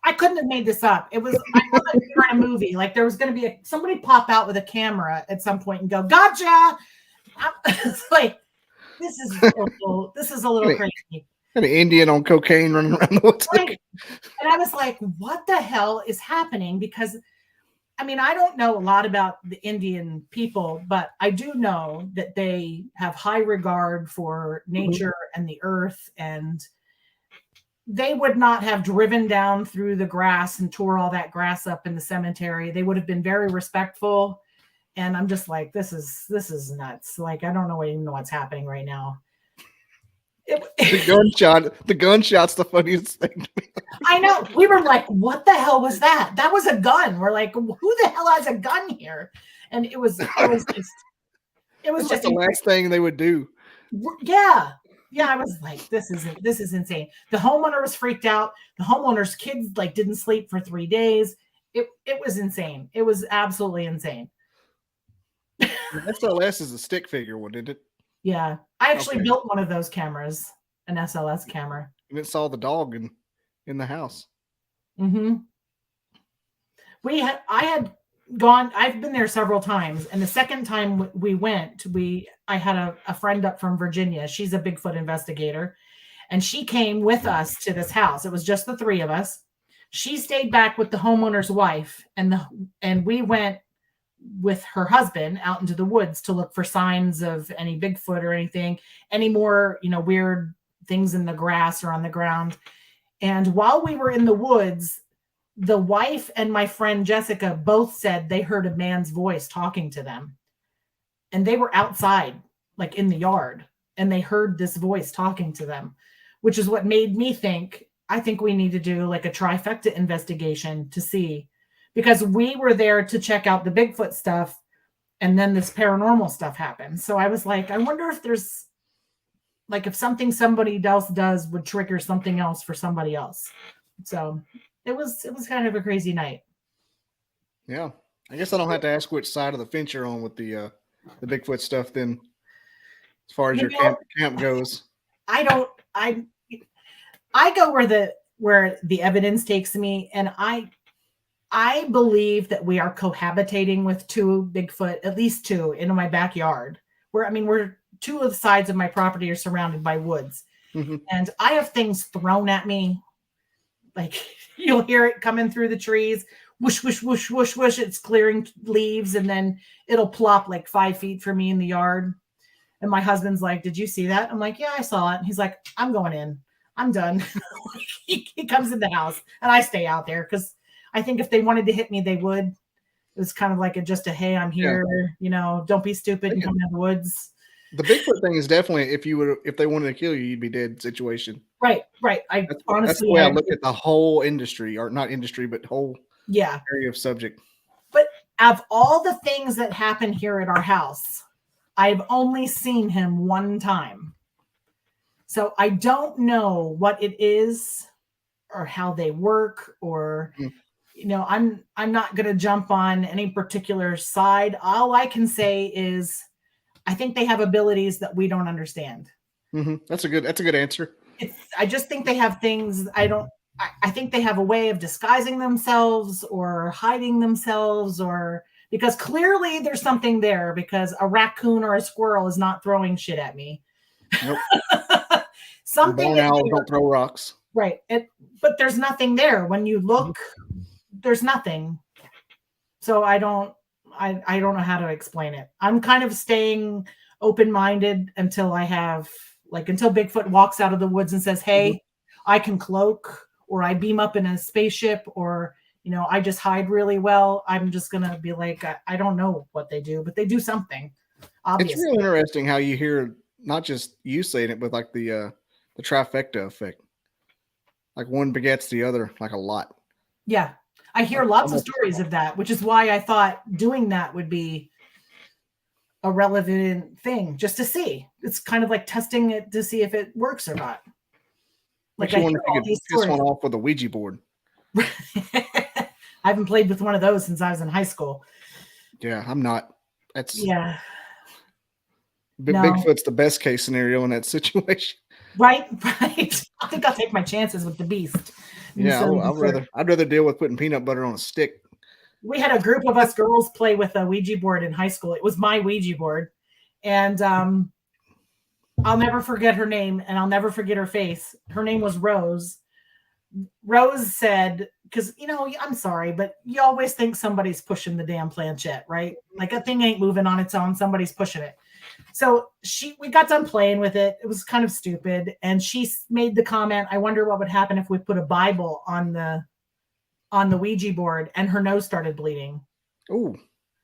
I couldn't have made this up. It was I thought we were in a movie. Like there was going to be somebody pop out with a camera at some point and go, "Gotcha!" It's like this is a little crazy. An Indian on cocaine running around the woods. Right. And I was like, "What the hell is happening?" Because I mean, I don't know a lot about the Indian people, but I do know that they have high regard for nature and the earth, and they would not have driven down through the grass and tore all that grass up in the cemetery. They would have been very respectful. And I'm just like, this is nuts. Like, I don't even know what's happening right now. The gunshot's the funniest thing to me. I know. We were like, what the hell was that? That was a gun. We're like, who the hell has a gun here? And it was just the last thing they would do. Yeah. Yeah, I was like, this is insane. The homeowner was freaked out. The homeowner's kids like didn't sleep for 3 days. It was insane. It was absolutely insane. SLS is a stick figure one, isn't it? Yeah. I actually built one of those cameras, an SLS camera. And it saw the dog in the house. Mm-hmm. I've been there several times, and the second time we went, I had a friend up from Virginia. She's a Bigfoot investigator, and she came with us to this house. It was just the three of us. She stayed back with the homeowner's wife, and we went with her husband out into the woods to look for signs of any Bigfoot or any more, weird things in the grass or on the ground. And while we were in the woods, the wife and my friend Jessica both said they heard a man's voice talking to them. And they were outside, like in the yard, and they heard this voice talking to them, which is what made me think, I think we need to do like a trifecta investigation to see, because we were there to check out the Bigfoot stuff, and then this paranormal stuff happened. So I was like, I wonder if there's like, if something somebody else does would trigger something else for somebody else. So it was kind of a crazy night. Yeah. I guess I don't have to ask which side of the fence you're on with the Bigfoot stuff then, as far as your camp goes. I go where the evidence takes me, and I believe that we are cohabitating with two Bigfoot, at least two, in my backyard. We're two of the sides of my property are surrounded by woods. Mm-hmm. And I have things thrown at me. Like you'll hear it coming through the trees, whoosh, whoosh, whoosh, whoosh, whoosh. It's clearing leaves, and then it'll plop like 5 feet from me in the yard. And my husband's like, "Did you see that?" I'm like, "Yeah, I saw it." And he's like, "I'm going in. I'm done." he comes in the house, and I stay out there because I think if they wanted to hit me, they would. It was kind of like hey, I'm here. Yeah. Don't be stupid and come in the woods. The Bigfoot thing is definitely if they wanted to kill you, you'd be dead situation. Right. That's the way I look at the whole industry, or not industry, but whole area of subject. But of all the things that happen here at our house, I've only seen him one time. So I don't know what it is or how they work, or I'm not going to jump on any particular side. All I can say is I think they have abilities that we don't understand. Mm-hmm. That's a good answer. I just think they have things I think they have a way of disguising themselves or hiding themselves, or because clearly there's something there, because a raccoon or a squirrel is not throwing shit at me. Nope. Something don't throw rocks. Right. But there's nothing there. When you look, there's nothing. So I don't know how to explain it. I'm kind of staying open-minded until until Bigfoot walks out of the woods and says, "Hey, I can cloak," or I beam up in a spaceship, or, I just hide really well. I'm just going to be like, I don't know what they do, but they do something. Obviously. It's really interesting how you hear not just you saying it, but like the trifecta effect. Like one begets the other, like a lot. Yeah. I hear lots of stories of that, which is why I thought doing that would be a relevant thing just to see. It's kind of like testing it to see if it works or not. Like I wonder if you could piss one off with a Ouija board. I haven't played with one of those since I was in high school. Yeah, I'm not. That's no. Bigfoot's the best case scenario in that situation. Right. I think I'll take my chances with the beast. Yeah, I'd rather deal with putting peanut butter on a stick. We had a group of us girls play with a Ouija board in high school. It was my Ouija board, and I'll never forget her name, and I'll never forget her face. Her name was Rose. Rose said, because, I'm sorry, but you always think somebody's pushing the damn planchette, right? Like a thing ain't moving on its own. Somebody's pushing it. So we got done playing with it. It was kind of stupid. And she made the comment, I wonder what would happen if we put a Bible on the Ouija board, and her nose started bleeding. Oh.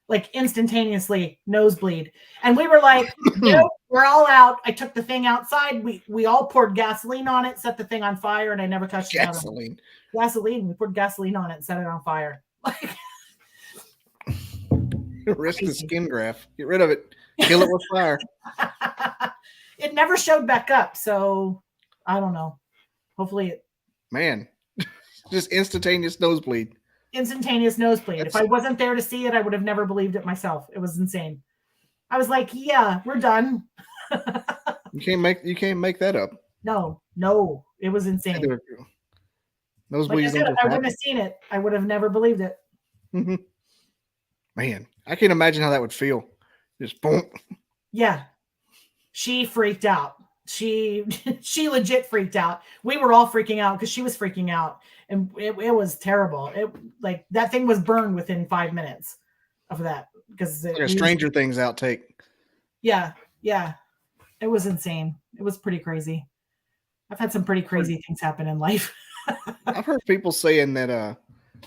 Like instantaneously nosebleed. And we were like, nope, we're all out. I took the thing outside. We all poured gasoline on it, set the thing on fire, and I never touched gasoline. Gasoline. We poured gasoline on it and set it on fire. Like risk the skin graft. Get rid of it. Kill it with fire. It never showed back up, so I don't know. Hopefully Man. Just instantaneous nosebleed. Instantaneous nosebleed. If I wasn't there to see it, I would have never believed it myself. It was insane. I was like, yeah, we're done. You can't make that up. No, it was insane. Nosebleeds. Like I wouldn't have seen it. I would have never believed it. Mm-hmm. Man, I can't imagine how that would feel. Just boom. Yeah. She freaked out. She legit freaked out. We were all freaking out because she was freaking out. And it was terrible. Like that thing was burned within 5 minutes of that. Because like a Stranger Things outtake. Yeah. It was insane. It was pretty crazy. I've had some pretty crazy things happen in life. I've heard people saying that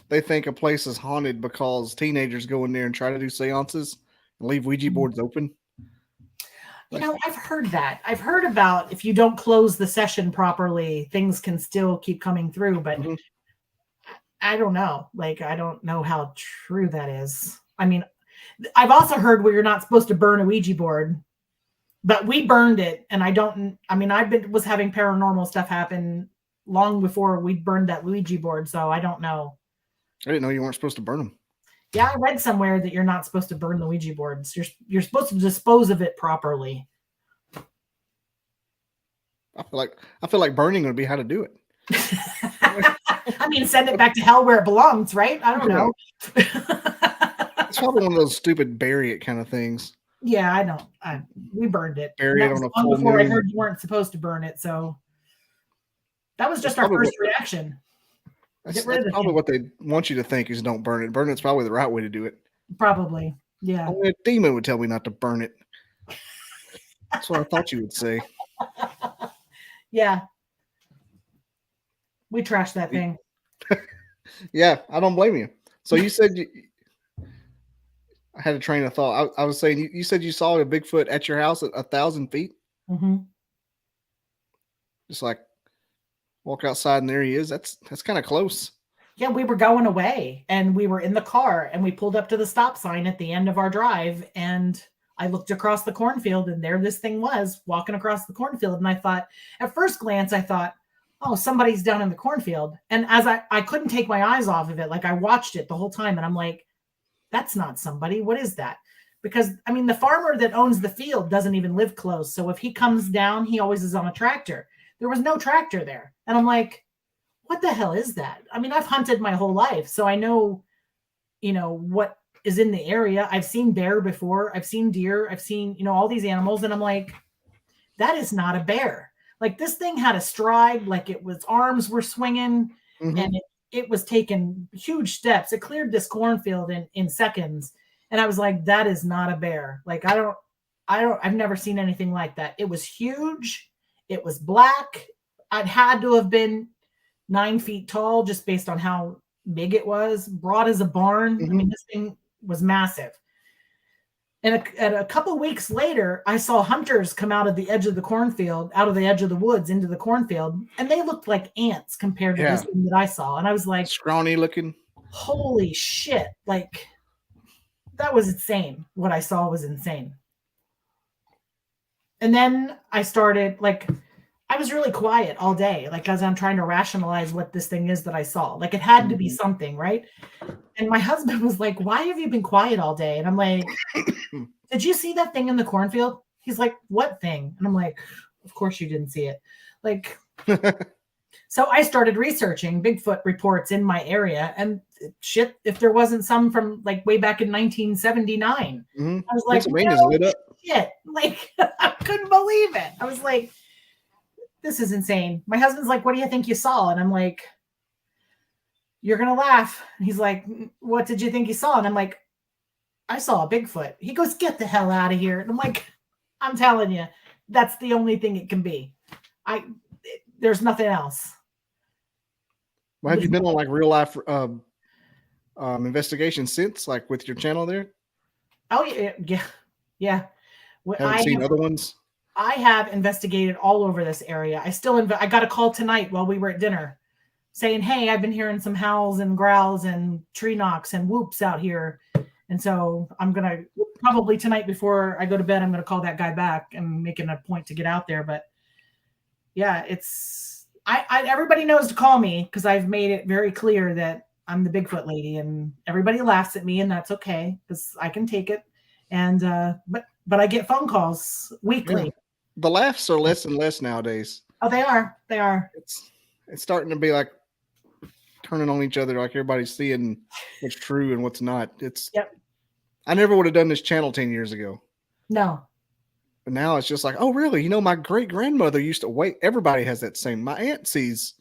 they think a place is haunted because teenagers go in there and try to do seances and leave Ouija boards open. I've heard that. I've heard about if you don't close the session properly, things can still keep coming through. But I don't know. Like, I don't know how true that is. I mean, I've also heard where you're not supposed to burn a Ouija board, but we burned it. And was having paranormal stuff happen long before we burned that Ouija board. So I don't know. I didn't know you weren't supposed to burn them. Yeah, I read somewhere that you're not supposed to burn the Ouija boards. You're supposed to dispose of it properly. I feel like burning would be how to do it. I mean, send it back to hell where it belongs, right? I don't know. It's probably one of those stupid bury it kind of things. Yeah, I know. We burned it. Bury it on a full before moon. I heard you weren't supposed to burn it, so that was just our first reaction. That's probably what they want you to think is don't burn it. Burn it's probably the right way to do it. Probably, yeah. Only a demon would tell me not to burn it. That's what I thought you would say. Yeah. We trashed that thing. Yeah, I don't blame you. So you said I had a train of thought. I was saying you said you saw a Bigfoot at your house at 1,000 feet. Mm-hmm. Just like walk outside and there he is. That's kind of close. Yeah, we were going away and we were in the car and we pulled up to the stop sign at the end of our drive and I looked across the cornfield and there this thing was walking across the cornfield. And I thought, at first glance, I thought, oh, somebody's down in the cornfield. And as I couldn't take my eyes off of it, like I watched it the whole time and I'm like, that's not somebody. What is that? Because I mean, the farmer that owns the field doesn't even live close. So if he comes down, he always is on a tractor. There was no tractor there. And I'm like, what the hell is that? I mean, I've hunted my whole life. So I know, what is in the area. I've seen bear before. I've seen deer. I've seen, all these animals. And I'm like, that is not a bear. Like this thing had a stride, like arms were swinging and it was taking huge steps. It cleared this cornfield in seconds. And I was like, that is not a bear. Like, I've never seen anything like that. It was huge. It was black. I'd had to have been 9 feet tall just based on how big it was, broad as a barn. I mean, this thing was massive. And a couple of weeks later, I saw hunters come out of the edge of the cornfield, out of the edge of the woods into the cornfield, and they looked like ants compared to this thing that I saw. And I was like, scrawny looking. Holy shit. Like, that was insane. What I saw was insane. And then I started, like, I was really quiet all day, like, as I'm trying to rationalize what this thing is that I saw. Like, it had to be something, right? And my husband was like, why have you been quiet all day? And I'm like, did you see that thing in the cornfield? He's like, what thing? And I'm like, of course you didn't see it. Like, so I started researching Bigfoot reports in my area, and shit, if there wasn't some from like way back in 1979, I was like, lit up. Shit. Like, I couldn't believe it. I was like, this is insane. My husband's like, what do you think you saw? And I'm like, you're going to laugh. And he's like, what did you think you saw? And I'm like, I saw a Bigfoot. He goes, get the hell out of here. And I'm like, I'm telling you, that's the only thing it can be. There's nothing else. Well, have you been on like real life investigation since, like with your channel there? Oh yeah. Haven't seen other ones? I have investigated all over this area. I got a call tonight while we were at dinner saying, hey, I've been hearing some howls and growls and tree knocks and whoops out here. And so I'm going to probably tonight before I go to bed, I'm going to call that guy back and making a point to get out there. But yeah, everybody knows to call me because I've made it very clear that I'm the Bigfoot lady, and everybody laughs at me, and that's okay because I can take it. And, but I get phone calls weekly. Yeah. The laughs are less and less nowadays. Oh, they are. They are. It's starting to be like turning on each other, like everybody's seeing what's true and what's not. Yep. I never would have done this channel 10 years ago. No. But now it's just like, oh, really? You know, my great grandmother used to wait. Everybody has that same. My aunt sees.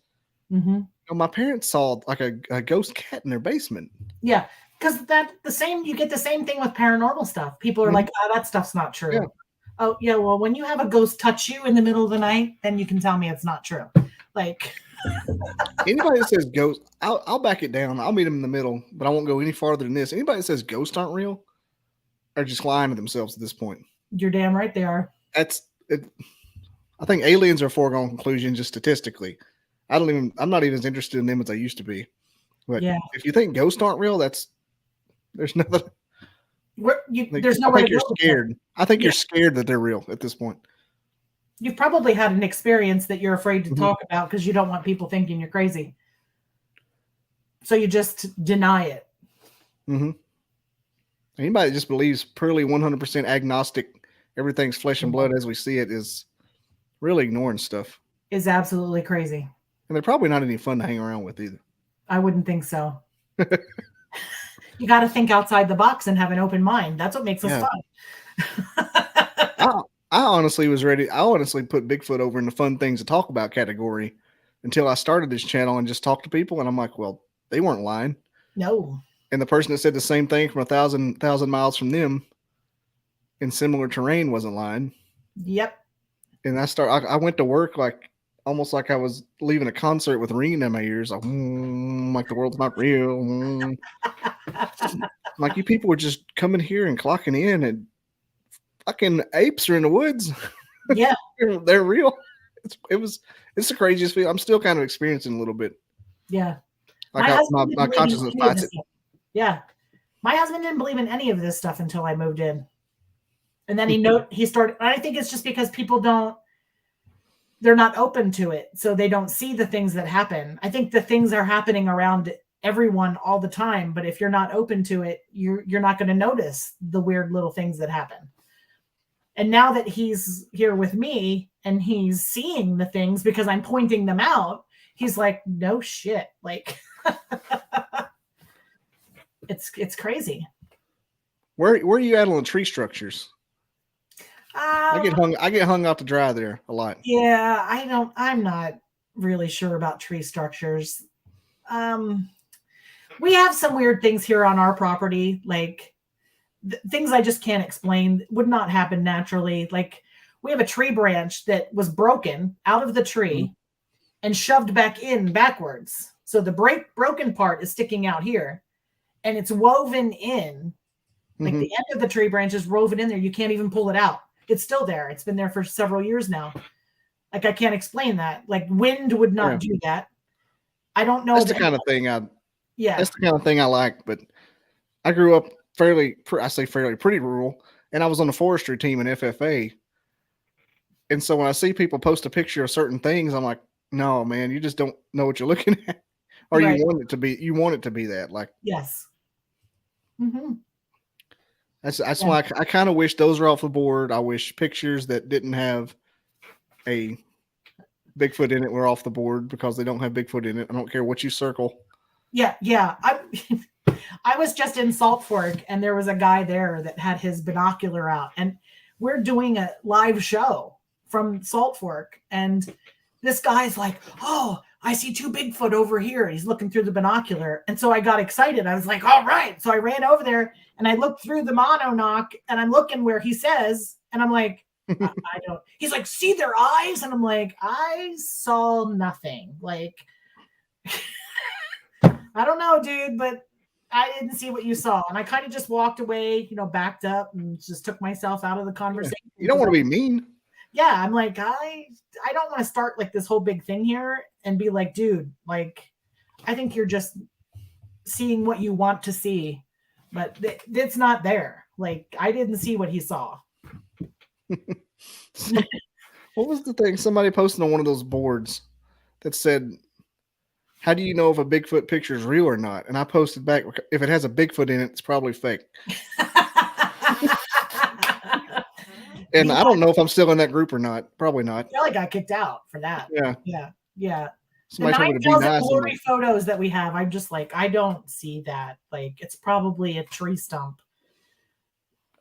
Mm-hmm. You know, my parents saw like a ghost cat in their basement. Yeah, because you get the same thing with paranormal stuff. People are like, oh, that stuff's not true. Yeah. Oh, yeah, well, when you have a ghost touch you in the middle of the night, then you can tell me it's not true. Like, anybody that says ghost, I'll back it down. I'll meet them in the middle, but I won't go any farther than this. Anybody that says ghosts aren't real are just lying to themselves at this point. You're damn right they are. That's it. I think aliens are a foregone conclusion just statistically. I'm not even as interested in them as I used to be. But if you think ghosts aren't real, there's nothing. There's no way to you're scared. I think you're scared that they're real at this point. You've probably had an experience that you're afraid to talk about because you don't want people thinking you're crazy. So you just deny it. Mm-hmm. Anybody that just believes purely 100% agnostic, everything's flesh and blood as we see it, is really ignoring stuff. Is absolutely crazy. And they're probably not any fun to hang around with either. I wouldn't think so. You got to think outside the box and have an open mind. That's what makes us fun. I honestly was ready. I honestly put Bigfoot over in the fun things to talk about category until I started this channel and just talked to people. And I'm like, well, they weren't lying. No. And the person that said the same thing from 1,000 miles from them in similar terrain wasn't lying. Yep. And I went to work like almost like I was leaving a concert with ringing in my ears, like the world's not real. Like, you people were just coming here and clocking in, and fucking apes are in the woods. Yeah. They're real. It's the craziest feeling. I'm still kind of experiencing a little bit. Yeah. Like my consciousness fights it. Yeah. My husband didn't believe in any of this stuff until I moved in. And then he started, I think it's just because people they're not open to it. So they don't see the things that happen. I think the things are happening around everyone all the time. But if you're not open to it, you're not going to notice the weird little things that happen. And now that he's here with me and he's seeing the things because I'm pointing them out, he's like, no shit. Like, it's crazy. Where are you at on the tree structures? I get hung out to dry there a lot. Yeah, I'm not really sure about tree structures. We have some weird things here on our property, like things I just can't explain, would not happen naturally. Like, we have a tree branch that was broken out of the tree and shoved back in backwards. So the broken part is sticking out here, and it's woven in Like the end of the tree branch is woven in there. You can't even pull it out. It's still there. It's been there for several years now. Like I can't explain that. Like wind would not do that. I don't know. That's the kind of thing that's the kind of thing I like. But I grew up pretty rural, and I was on the forestry team in FFA. And so when I see people post a picture of certain things, I'm like, no, man, you just don't know what you're looking at, or you want it to be. You want it to be that, like, yes. That's why I kind of wish those are off the board. I wish pictures that didn't have a Bigfoot in it were off the board because they don't have Bigfoot in it. I don't care what you circle. Yeah. I was just in Salt Fork, and there was a guy there that had his binocular out, and we're doing a live show from Salt Fork, and this guy's like, "Oh, I see 2 Bigfoot over here." He's looking through the binocular, and so I got excited. I was like, "All right!" So I ran over there and I looked through the mononoke, and I'm looking where he says, and I'm like, I don't. He's like, "See their eyes," and I'm like, "I saw nothing." Like, I don't know, dude, but I didn't see what you saw. And I kind of just walked away, backed up and just took myself out of the conversation. Yeah. You don't want to be mean. Yeah. I'm like, I don't want to start like this whole big thing here and be like, dude, like, I think you're just seeing what you want to see, but it's not there. Like, I didn't see what he saw. What was the thing? Somebody posted on one of those boards that said, "How do you know if a Bigfoot picture is real or not?" And I posted back, if it has a Bigfoot in it, it's probably fake. And I don't know if I'm still in that group or not. Probably not. I feel like I got kicked out for that. Yeah. Somebody told me to be nice. Blurry photos that we have, I'm just like, I don't see that. Like, it's probably a tree stump.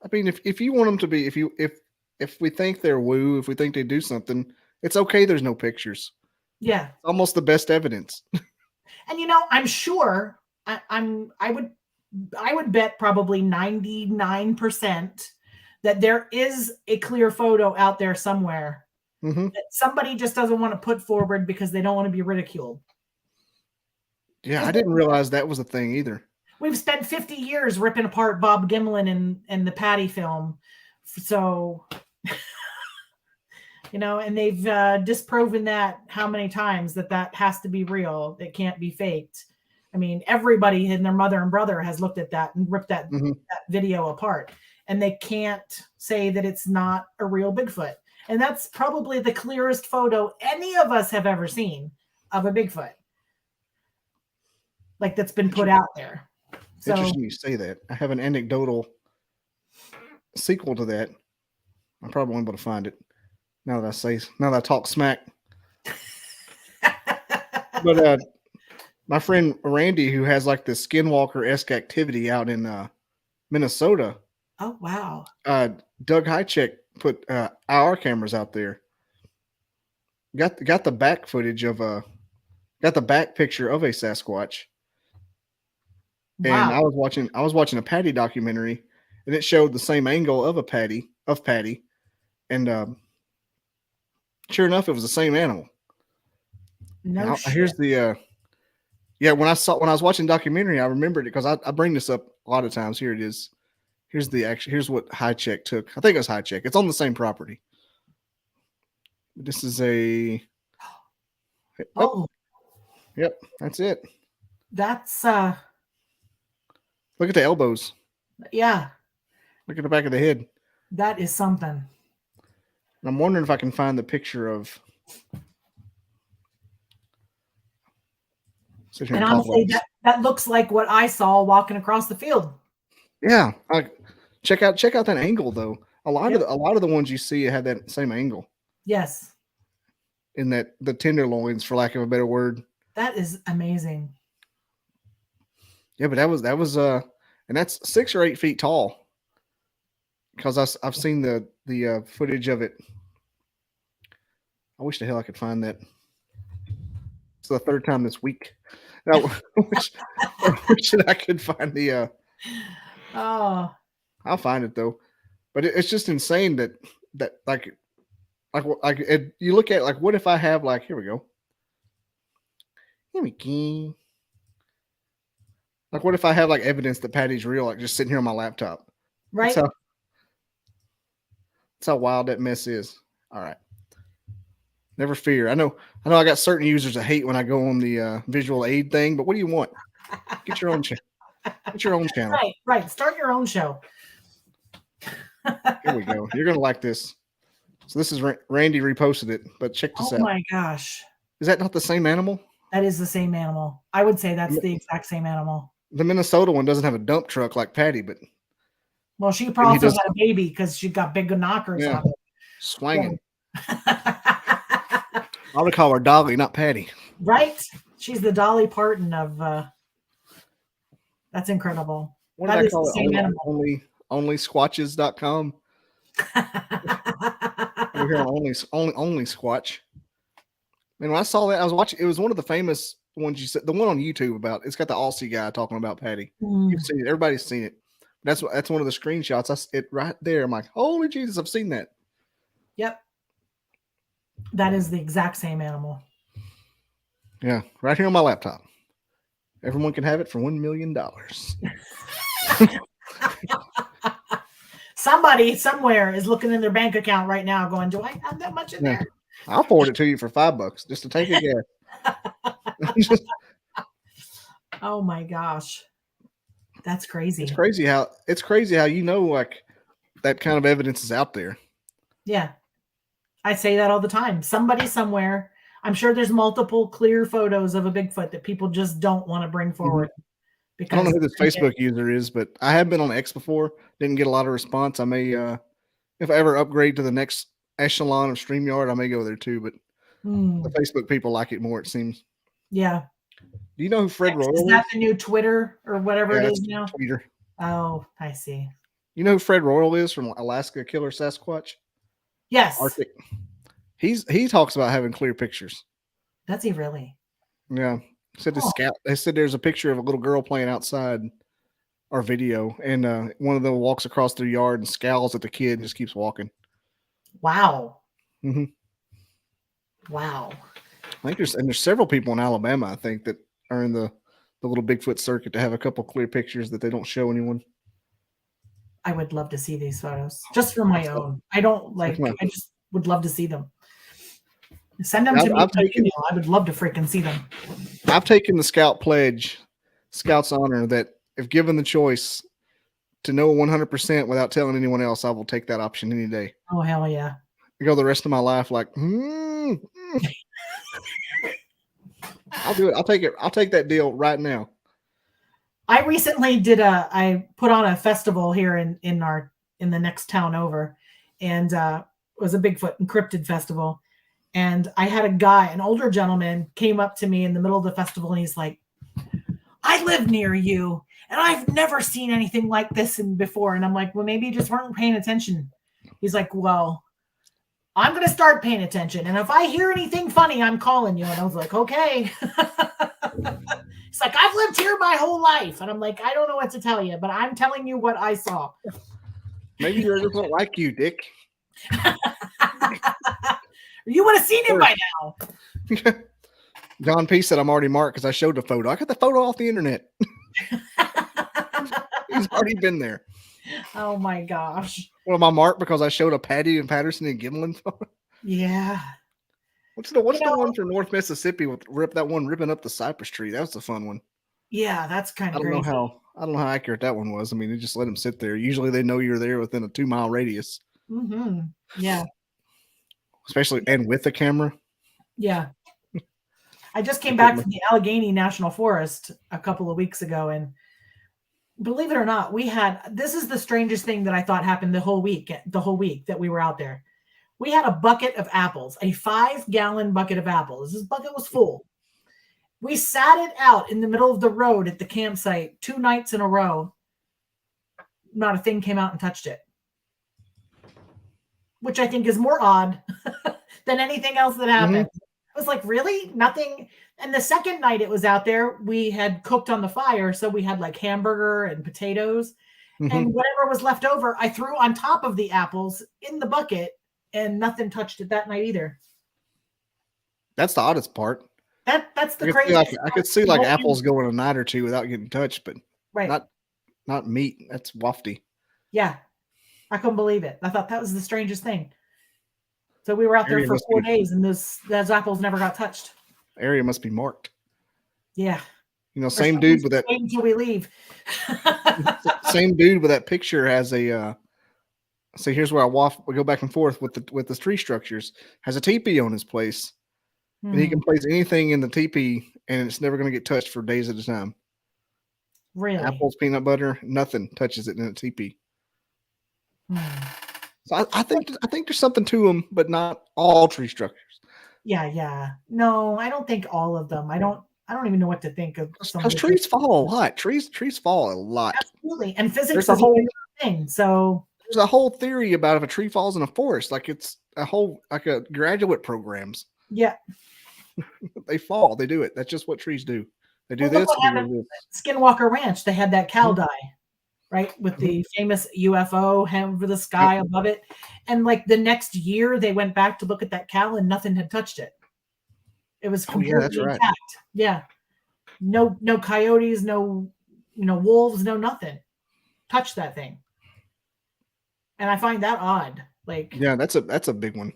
I mean, if you want them to be, if we think they're woo, if we think they do something, it's okay. There's no pictures. Yeah, it's almost the best evidence. And I'm sure I would bet probably 99% that there is a clear photo out there somewhere that somebody just doesn't want to put forward because they don't want to be ridiculed. Yeah, I didn't realize that was a thing either. We've spent 50 years ripping apart Bob Gimlin and the Patty film. So, and they've disproven that how many times that has to be real. It can't be faked. I mean, everybody and their mother and brother has looked at that and ripped that video apart. And they can't say that it's not a real Bigfoot. And that's probably the clearest photo any of us have ever seen of a Bigfoot. Like, that's been put out there. So, interesting you say that. I have an anecdotal sequel to that. I probably won't be able to find it now that I talk smack. But my friend Randy, who has like this skinwalker-esque activity out in Minnesota. Oh, wow. Doug Hycheck put IR cameras out there. Got the back footage of got the back picture of a Sasquatch. Wow. And I was watching a Patty documentary, and it showed the same angle of Patty, and sure enough, it was the same animal. No shit. Here's the when I was watching the documentary, I remembered it because I bring this up a lot of times. Here it is. Here's what Hycheck took. I think it was Hycheck. It's on the same property. This is a. Oh. Yep, that's it. That's Look at the elbows. Yeah. Look at the back of the head. That is something. And I'm wondering if I can find the picture of. And honestly, that looks like what I saw walking across the field. Yeah, check out that angle though. A lot of the ones you see had that same angle. Yes. In the tenderloins, for lack of a better word. That is amazing. Yeah, but that was and that's 6 or 8 feet tall. Because I've seen the footage of it. I wish the hell I could find that. It's the 3rd time this week. I wish that I could find the. Oh. I'll find it though, but it's just insane that like you look at like, what if I have like, here we go. Like, what if I have like evidence that Patty's real, like just sitting here on my laptop? Right. That's how wild that mess is. All right. Never fear. I know I got certain users that hate when I go on the visual aid thing, but what do you want? Get your own channel. Right. Start your own show. Here we go. You're going to like this. So this is Randy reposted it, but check this out. Oh my gosh. Is that not the same animal? That is the same animal. I would say that's the exact same animal. The Minnesota one doesn't have a dump truck like Patty, but well, she probably also had a baby because she got big knockers on it. Swanging. I would call her Dolly, not Patty. Right? She's the Dolly Parton of that's incredible. What did I call it? Onlysquatches.com. We're here on only Squatch. And when I saw that, I was watching. It was one of the famous ones you said. The one on YouTube about. It's got the Aussie guy talking about Patty. You've seen it. Everybody's seen it. That's one of the screenshots. It right there. I'm like, holy Jesus, I've seen that. Yep. That is the exact same animal. Yeah, right here on my laptop. Everyone can have it for $1 million. Somebody somewhere is looking in their bank account right now going, do I have that much in there? I'll forward it to you for $5 just to take a guess. Oh my gosh. That's crazy. It's crazy how like that kind of evidence is out there. Yeah. I say that all the time. Somebody somewhere, I'm sure there's multiple clear photos of a Bigfoot that people just don't want to bring forward. Because I don't know who this Facebook user is, but I have been on X before. Didn't get a lot of response. I may, if I ever upgrade to the next echelon of StreamYard, I may go there too. But the Facebook people like it more, it seems. Yeah. Do you know who Fred Royal is? Is that the new Twitter or whatever it is now? Twitter. Oh, I see. You know who Fred Royal is from Alaska Killer Sasquatch? Yes. Arctic. He talks about having clear pictures. Does he really? Yeah. Said the scout. They said there's a picture of a little girl playing outside, or video, and one of them walks across their yard and scowls at the kid and just keeps walking. Wow. Mm-hmm. Wow. I think there's several people in Alabama, I think, that are in the little Bigfoot circuit to have a couple clear pictures that they don't show anyone. I would love to see these photos just for my own. I don't like. I just would love to see them. Send them to me. I would love to freaking see them. I've taken the Scout's honor that if given the choice to know 100% without telling anyone else, I will take that option any day. Oh, hell yeah. I go the rest of my life like, I'll do it. I'll take it. I'll take that deal right now. I recently I put on a festival here in the next town over, and it was a Bigfoot and Cryptid festival. And I had an older gentleman came up to me in the middle of the festival, and he's like, I live near you, and I've never seen anything like this before. And I'm like, well, maybe you just weren't paying attention. He's like, well, I'm going to start paying attention. And if I hear anything funny, I'm calling you. And I was like, okay. It's like, I've lived here my whole life. And I'm like, I don't know what to tell you, but I'm telling you what I saw. Maybe you just don't like you, Dick. You would have seen him by now. John P. said I'm already marked because I showed the photo. I got the photo off the internet. He's already been there. Oh my gosh. Well, am I marked because I showed a Patty and Patterson and Gimlin photo? Yeah. What's the one for North Mississippi with ripping up the cypress tree? That was a fun one. Yeah, that's kind of crazy. I don't know how accurate that one was. I mean, they just let him sit there. Usually they know you're there within a 2-mile radius. Mm-hmm. Yeah. Especially and with the camera. Yeah. I just came back from the Allegheny National Forest a couple of weeks ago, and believe it or not, this is the strangest thing that I thought happened the whole week that we were out there. We had a bucket of apples, a 5-gallon bucket of apples. This bucket was full. We sat it out in the middle of the road at the campsite 2 nights in a row. Not a thing came out and touched it, which I think is more odd than anything else that happened. Mm-hmm. I was like, really? Nothing. And the second night it was out there, we had cooked on the fire. So we had like hamburger and potatoes, and whatever was left over, I threw on top of the apples in the bucket, and nothing touched it that night either. That's the oddest part. That's the craziest. I could see like apples going a night or two without getting touched, but not meat. That's wafty. Yeah. I couldn't believe it. I thought that was the strangest thing. So we were out there Area for must 4 be- days and those apples never got touched. Area must be marked. Yeah. You know, Or same somebody's dude with that wait until we leave. same dude with that picture has a so here's where we go back and forth with the tree structures. Has a teepee on his place. And he can place anything in the teepee and it's never going to get touched for days at a time. Really? Apples, peanut butter, nothing touches it in a teepee. Hmm. So I think there's something to them, but not all tree structures. Yeah. No, I don't think all of them. I don't even know what to think of some of Because the trees fall a lot. Trees fall a lot. Absolutely. And physics There's a is whole even a thing. So there's a whole theory about if a tree falls in a forest, like it's a whole like a graduate programs. yeah. They fall. They do it. That's just what trees do. They do Well, look this. what They do happened this. at Skinwalker Ranch. They had that cow Mhm. die, right? With the famous UFO hanging over the sky above it. And like the next year, they went back to look at that cow and nothing had touched it. It was completely that's right. intact. Yeah. No coyotes, no wolves, no nothing. Touched that thing. And I find that odd. Like, Yeah, that's a big one.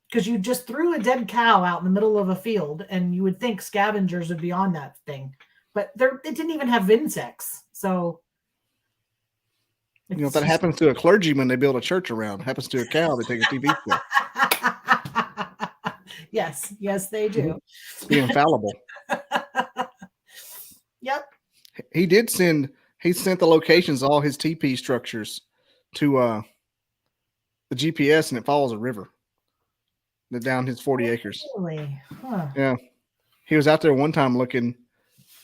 because you just threw a dead cow out in the middle of a field and you would think scavengers would be on that thing. But it didn't even have insects. So You know, if that happens to a clergyman, they build a church around. Happens to a cow, they take a TV show. Yes, they do. Be infallible. Yep. He sent the locations of all his TP structures to the GPS, and it follows a river down his 40 acres. Really? Huh. Yeah. He was out there one time looking.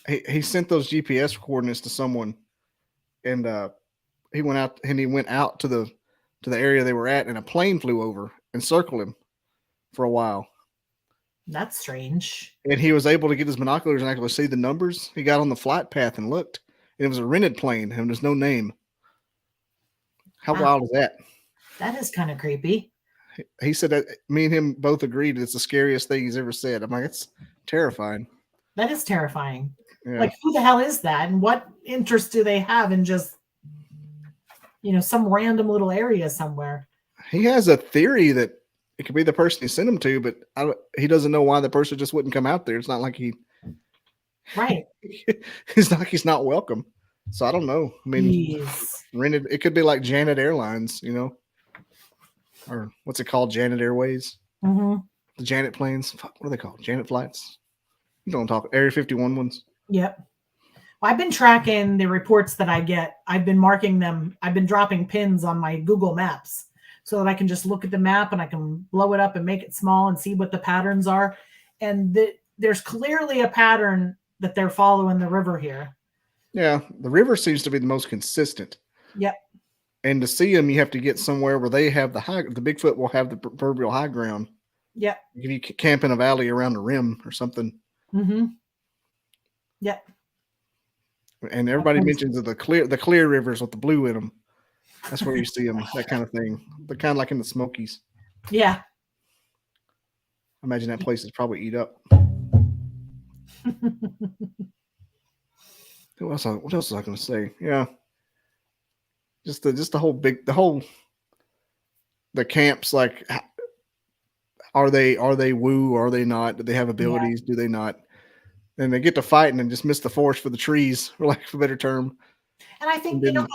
He sent those GPS coordinates to someone, and he went out to the area they were at, and a plane flew over and circled him for a while. That's strange. And he was able to get his binoculars and actually see the numbers. He got on the flight path and looked. And it was a rented plane, and there's no name. How wild is that? That is kind of creepy. He said that me and him both agreed it's the scariest thing he's ever said. I'm like, it's terrifying. That is terrifying. Yeah. Like, who the hell is that? And what interest do they have in just, some random little area somewhere? He has a theory that it could be the person he sent him to, but he doesn't know why the person just wouldn't come out there. It's not like Right. It's not like he's not welcome. So I don't know. I mean, rented. It could be like Janet Airlines, or what's it called? Janet Airways. Mm-hmm. The Janet planes. What are they called? Janet flights. You don't talk Area 51 ones. Yep. Well, I've been tracking the reports that I get. I've been marking them. I've been dropping pins on my Google Maps so that I can just look at the map and I can blow it up and make it small and see what the patterns are. And there's clearly a pattern that they're following the river here. Yeah, the river seems to be the most consistent. Yep. And to see them, you have to get somewhere where they have the Bigfoot will have the proverbial high ground. Yep. If you camp in a valley around the rim or something. Mm-hmm. Yep. And everybody mentions the clear rivers with the blue in them. That's where you see them, that kind of thing. They're kind of like in the Smokies. Yeah. I imagine that place is probably eat up. What else was I going to say? Yeah. Just the camps, like, are they woo? Are they not? Do they have abilities? Yeah. Do they not? And they get to fighting and just miss the forest for the trees, for lack of a better term. And I think, and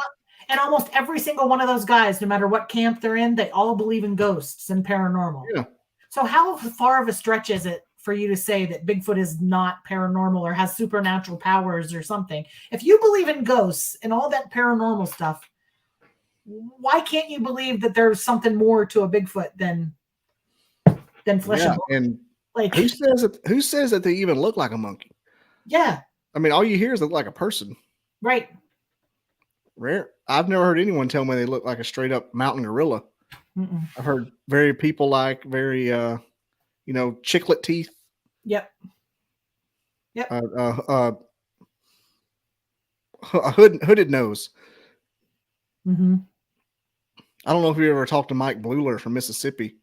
almost every single one of those guys, no matter what camp they're in, they all believe in ghosts and paranormal. Yeah. So how far of a stretch is it for you to say that Bigfoot is not paranormal or has supernatural powers or something? If you believe in ghosts and all that paranormal stuff, why can't you believe that there's something more to a Bigfoot than flesh and blood? And like, who says that they even look like a monkey? Yeah. I mean, all you hear is they look like a person. Right. Rare. I've never heard anyone tell me they look like a straight up mountain gorilla. Mm-mm. I've heard very chiclet teeth. Yep. A hooded nose. Mm-hmm. I don't know if you ever talked to Mike Bluler from Mississippi.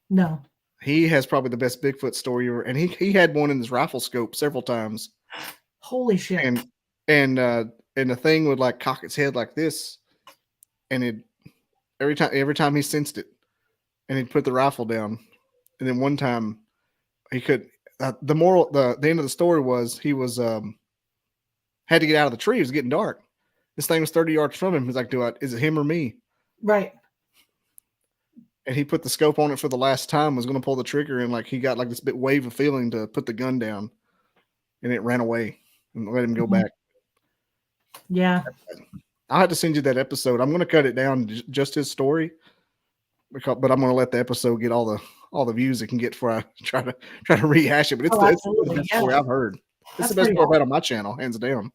No. He has probably the best Bigfoot story ever, and he had one in his rifle scope several times. Holy shit! And the thing would like cock its head like this, and every time he sensed it, and he'd put the rifle down. And then one time he could. The end of the story was he was had to get out of the tree. It was getting dark. This thing was 30 yards from him. He's like, is it him or me? Right. And he put the scope on it for the last time, was going to pull the trigger, and like he got like this bit wave of feeling to put the gun down, and it ran away and let him go back. Yeah. I had to send you that episode. I'm going to cut it down to just his story, but I'm going to let the episode get all the views it can get before I try to rehash it. But it's the best story I've heard. It's the best story I've had on my channel, hands down.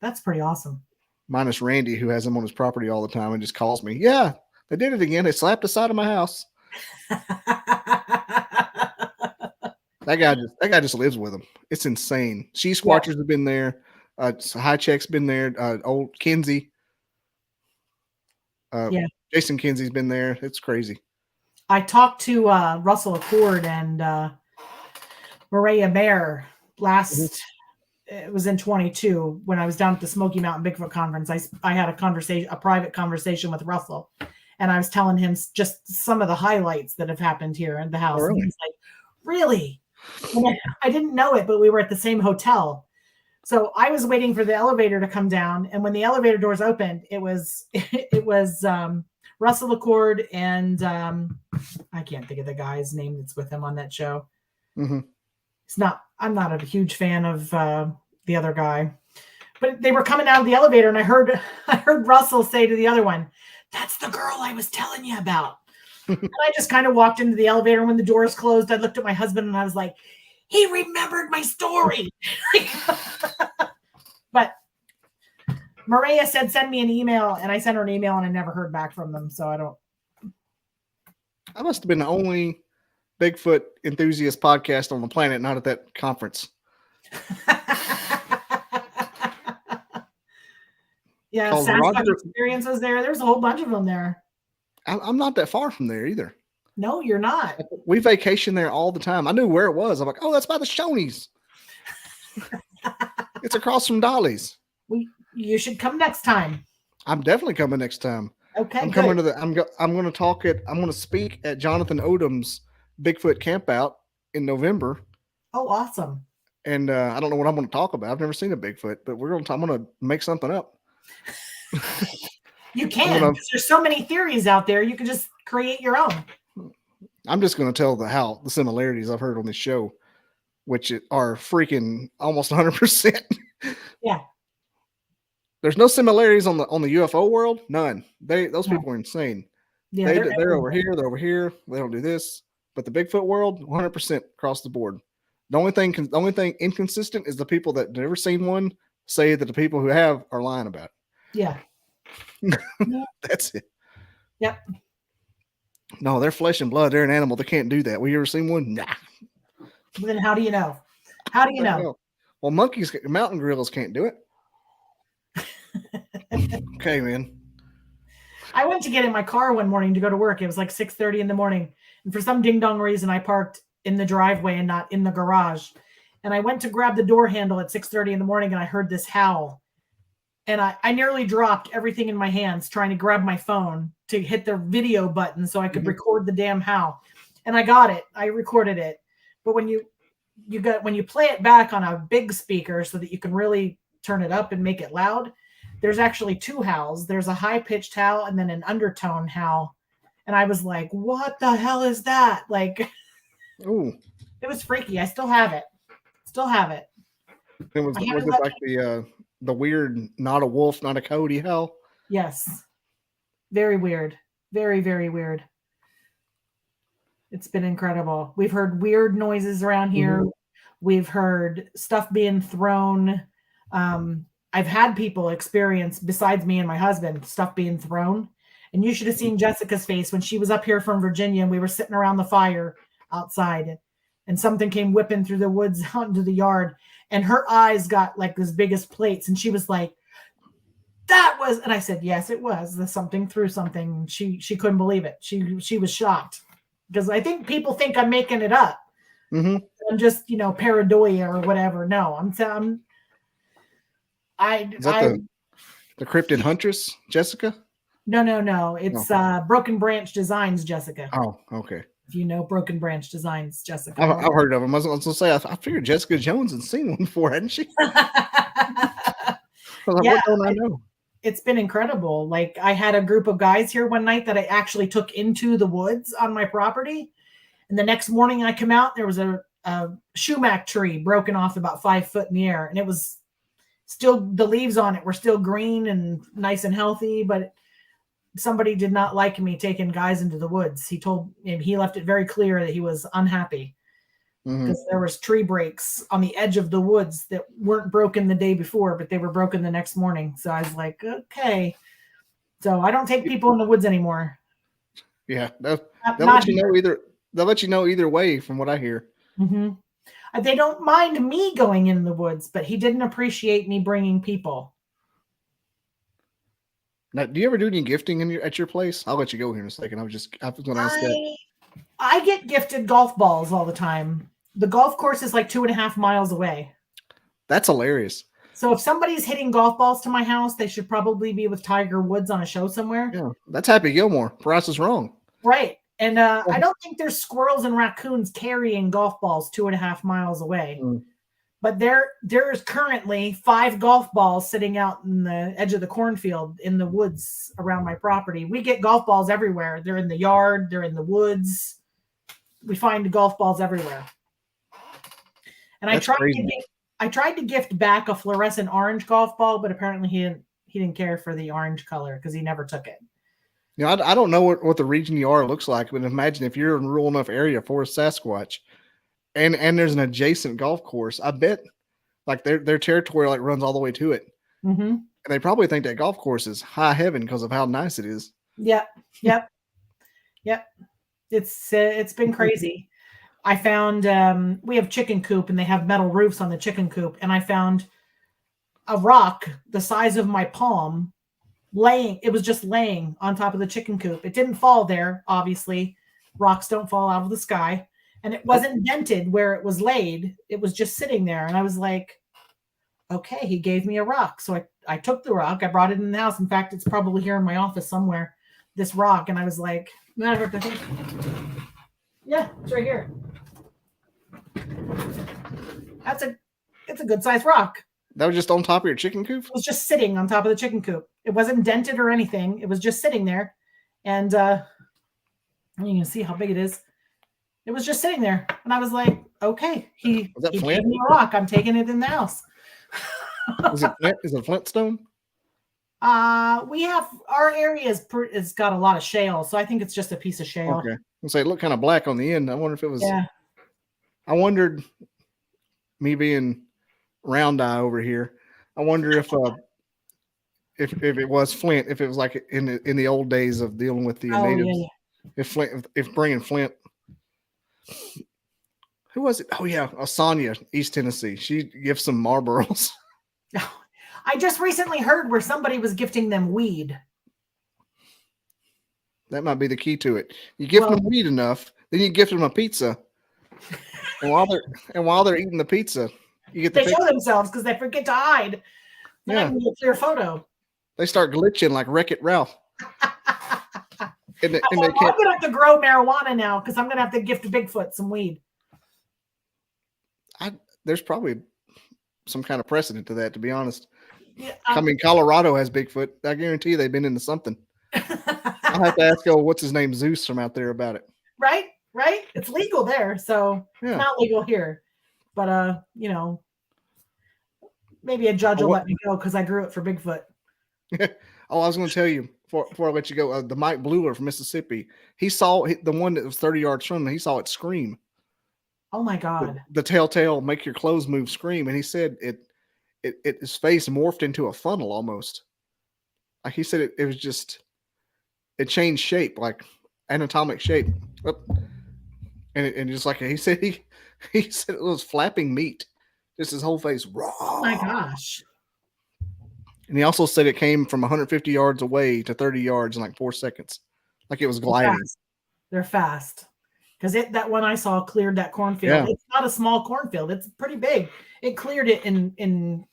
That's pretty awesome. Minus Randy, who has him on his property all the time and just calls me. Yeah, they did it again. They slapped the side of my house. That guy just lives with them. It's insane. She Squatchers have been there. High Check's been there. Old Kinsey. Jason Kinsey's been there. It's crazy. I talked to Russell Accord and Maria Mayer last. It was in 22 when I was down at the Smoky Mountain Bigfoot conference. I had a private conversation with Russell, and I was telling him just some of the highlights that have happened here in the house. Oh, really? And he's like, "Really?" And I didn't know it, but we were at the same hotel. So I was waiting for the elevator to come down, and when the elevator doors opened, it was Russell Accord and I can't think of the guy's name that's with him on that show. Mm-hmm. I'm not a huge fan of the other guy, but they were coming out of the elevator, and I heard Russell say to the other one, "That's the girl I was telling you about." And I just kind of walked into the elevator, and when the doors closed, I looked at my husband and I was like, he remembered my story. But Maria said, send me an email, and I sent her an email, and I never heard back from them. So I must have been the only Bigfoot enthusiast podcast on the planet not at that conference. Yeah, Sasquatch Experience was there. There's a whole bunch of them there. I'm not that far from there either. No, you're not. We vacation there all the time. I knew where it was. I'm like, oh, that's by the Shoney's. It's across from Dolly's. You should come next time. I'm definitely coming next time. Okay, I'm coming to I'm going to speak at Jonathan Odom's Bigfoot campout in November. Oh, awesome. And I don't know what I'm going to talk about. I've never seen a Bigfoot, but I'm going to make something up. You can, because there's so many theories out there. You can just create your own. I'm just going to tell the similarities I've heard on this show, which are freaking almost 100%. Yeah. There's no similarities on the UFO world. None. Those people are insane. Yeah, they're over here. They're over here. They don't do this. But the Bigfoot world, 100% across the board. The only thing inconsistent is the people that never seen one say that the people who have are lying about it. Yeah. That's it. Yep. No, they're flesh and blood. They're an animal. They can't do that. We ever seen one? Nah. Then how do you know? How do you know? Well, mountain gorillas can't do it. Okay, man. I went to get in my car one morning to go to work. It was like 6:30 in the morning. And for some ding dong reason, I parked in the driveway and not in the garage. And I went to grab the door handle at 6:30 in the morning, and I heard this howl. And I nearly dropped everything in my hands trying to grab my phone to hit the video button so I could record the damn howl. And I got it. I recorded it. But when you play it back on a big speaker so that you can really turn it up and make it loud, there's actually two howls. There's a high-pitched howl and then an undertone howl. And I was like, what the hell is that? Like, ooh, it was freaky. I still have it. Was it like the weird, not a wolf, not a coyote howl? Yes. Very weird. Very, very weird. It's been incredible. We've heard weird noises around here. Mm-hmm. We've heard stuff being thrown. I've had people experience, besides me and my husband, stuff being thrown. And you should have seen Jessica's face when she was up here from Virginia and we were sitting around the fire outside and something came whipping through the woods out into the yard. And her eyes got like as big as plates. And she was like, that was, and I said, yes, it was. Something threw something. She couldn't believe it. She was shocked because I think people think I'm making it up. Mm-hmm. I'm just, pareidoia or whatever. No, Is that the cryptid huntress, Jessica? No. It's Broken Branch Designs, Jessica. Oh, okay. If you know Broken Branch Designs, Jessica. I've heard of them. I was going to say, I figured Jessica Jones had seen one before, hadn't she? I was like, Yeah, what don't I know? It's been incredible. Like, I had a group of guys here one night that I actually took into the woods on my property. And the next morning I come out, there was a sumac tree broken off about 5 foot in the air. And it was still, the leaves on it were still green and nice and healthy, but somebody did not like me taking guys into the woods. He left it very clear that he was unhappy because there was tree breaks on the edge of the woods that weren't broken the day before, but they were broken the next morning. So I was like, okay. So I don't take people in the woods anymore. Yeah. They'll let you know either. They'll let you know either way from what I hear. Mm-hmm. They don't mind me going in the woods, but he didn't appreciate me bringing people. Now, do you ever do any gifting at your place? I'll let you go here in a second. I was going to ask that. I get gifted golf balls all the time. The golf course is like 2.5 miles away. That's hilarious. So if somebody's hitting golf balls to my house, they should probably be with Tiger Woods on a show somewhere. Yeah, that's Happy Gilmore. Price is wrong. Right. And I don't think there's squirrels and raccoons carrying golf balls 2.5 miles away. But there's currently 5 golf balls sitting out in the edge of the cornfield in the woods around my property. We get golf balls everywhere. They're in the yard. They're in the woods. We find golf balls everywhere. And I tried to gift back a fluorescent orange golf ball, but apparently he didn't care for the orange color because he never took it. You know, I don't know what the region you are looks like, but imagine if you're in a rural enough area for a Sasquatch. And there's an adjacent golf course. I bet like their territory like runs all the way to it. And they probably think that golf course is high heaven because of how nice it is. Yep. It's been crazy. I found we have chicken coop and they have metal roofs on the chicken coop. And I found a rock the size of my palm it was just laying on top of the chicken coop. It didn't fall there. Obviously, rocks don't fall out of the sky. And it wasn't dented where it was laid. It was just sitting there. And I was like, okay, he gave me a rock. So I took the rock. I brought it in the house. In fact, it's probably here in my office somewhere, this rock. And I was like, yeah, it's right here. It's a good sized rock. That was just on top of your chicken coop? It was just sitting on top of the chicken coop. It wasn't dented or anything. It was just sitting there. And you can see how big it is. It was just sitting there. And I was like, okay, he gave me a rock. I'm taking it in the house. Is it Flintstone? We have, our area has got a lot of shale. So I think it's just a piece of shale. Okay. I'll say it looked kind of black on the end. I wonder if it was. Yeah. I wondered, me being round eye over here, I wonder if it was flint, if it was like in the old days of dealing with the natives. Yeah. If bringing flint. Who was it? Oh yeah, Sonia, East Tennessee. She gives some Marlboros. I just recently heard where somebody was gifting them weed. That might be the key to it. You gift them weed enough, then you gift them a pizza. And while they're eating the pizza, you get they show themselves because they forget to hide. Then I can get a clear photo. They start glitching like Wreck-It Ralph. I'm going to have to grow marijuana now because I'm going to have to gift Bigfoot some weed. There's probably some kind of precedent to that, to be honest. Yeah, I mean, Colorado has Bigfoot. I guarantee you they've been into something. I'll have to ask, what's his name, Zeus from out there about it. Right. It's legal there, so it's not legal here. But, maybe a judge will let me go because I grew it for Bigfoot. I was going to tell you before I let you go, the Mike Bluer from Mississippi, he saw the one that was 30 yards from him. He saw it scream. Oh my God. The telltale make your clothes move scream. And he said his face morphed into a funnel almost. Like he said, it was just, it changed shape, like anatomic shape. And just like he said, he said it was flapping meat. Just his whole face raw. Oh my gosh. And he also said it came from 150 yards away to 30 yards in like 4 seconds. Like it was gliding. They're fast. Because that one I saw cleared that cornfield. Yeah. It's not a small cornfield. It's pretty big. It cleared it in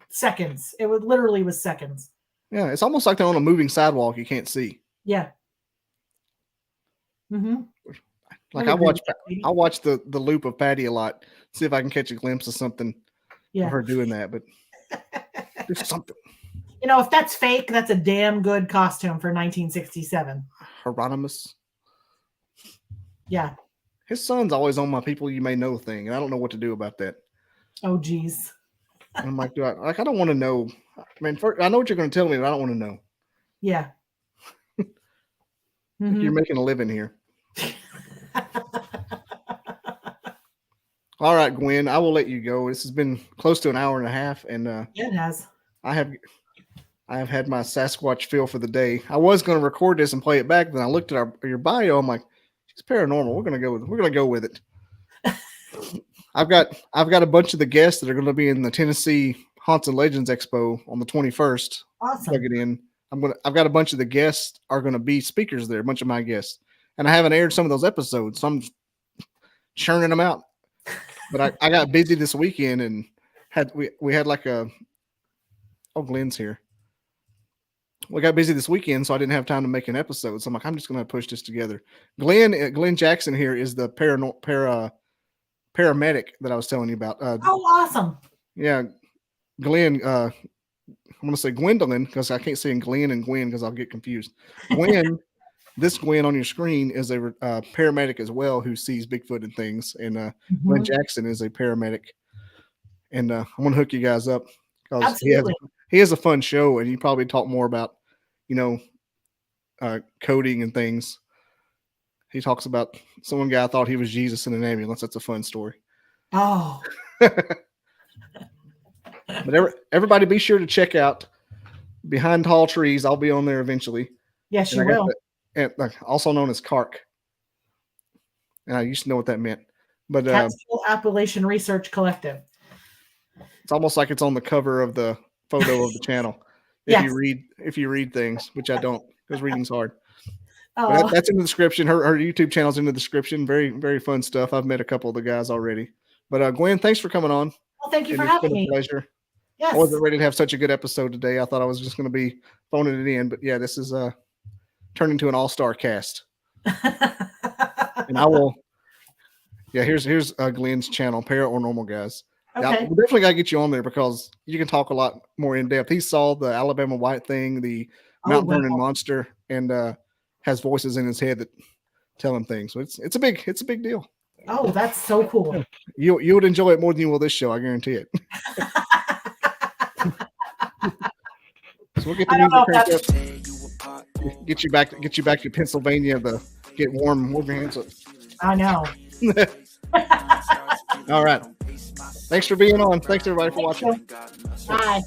seconds. It literally was seconds. Yeah, it's almost like they're on a moving sidewalk you can't see. Yeah. Mm-hmm. Like I watch the loop of Patty a lot, see if I can catch a glimpse of something of her doing that, but there's something. You know, if that's fake, that's a damn good costume for 1967. Hieronymus. Yeah. His son's always on my people you may know thing, and I don't know what to do about that. Oh, geez. I'm like, I don't want to know. I mean, I know what you're going to tell me, but I don't want to know. Yeah. Mm-hmm. You're making a living here. All right, Gwen, I will let you go. This has been close to an hour and a half, and yeah, it has. I have had my Sasquatch feel for the day. I was going to record this and play it back, then I looked at your bio. I'm like, she's paranormal. We're going to go with it. I've got a bunch of the guests that are going to be in the Tennessee Haunts and Legends Expo on the 21st. Awesome. Plug it in. I've got a bunch of the guests are going to be speakers there. A bunch of my guests, and I haven't aired some of those episodes, so I'm churning them out. But I got busy this weekend and we had like Glenn's here. We got busy this weekend, so I didn't have time to make an episode. So I'm like, I'm just going to push this together. Glenn Jackson here is the paramedic that I was telling you about. Awesome. Yeah, Glenn. I'm going to say Gwendolyn because I can't say Glenn and Gwen because I'll get confused. Gwen. This Gwen on your screen is a paramedic as well who sees Bigfoot and things. And Glenn Jackson is a paramedic. And I'm going to hook you guys up because he has a fun show, and you probably talk more about, coding and things. He talks about one guy thought he was Jesus in an ambulance. That's a fun story. Oh. But everybody be sure to check out Behind Tall Trees. I'll be on there eventually. Yes, you will. And also known as CARC. And I used to know what that meant. But Catskill Appalachian Research Collective. It's almost like it's on the cover of the photo of the channel. If you read things, which I don't, because reading's hard. That's in the description. Her YouTube channel's in the description. Very, very fun stuff. I've met a couple of the guys already. But Gwen, thanks for coming on. Well, thank you for having me. Pleasure. Yes. I wasn't ready to have such a good episode today. I thought I was just going to be phoning it in. But yeah, this is turned into an all-star cast. And I will. Yeah, here's Glenn's channel, Paranormal Guys. Okay. We definitely got to get you on there because you can talk a lot more in depth. He saw the Alabama White thing, the Mount Vernon monster, and has voices in his head that tell him things. So it's a big deal. Oh, that's so cool. You would enjoy it more than you will this show, I guarantee it. So we'll get the music cranked up. Get you back to Pennsylvania to get warm your hands up. I know. All right. Thanks for being on. Thanks everybody for watching. Bye.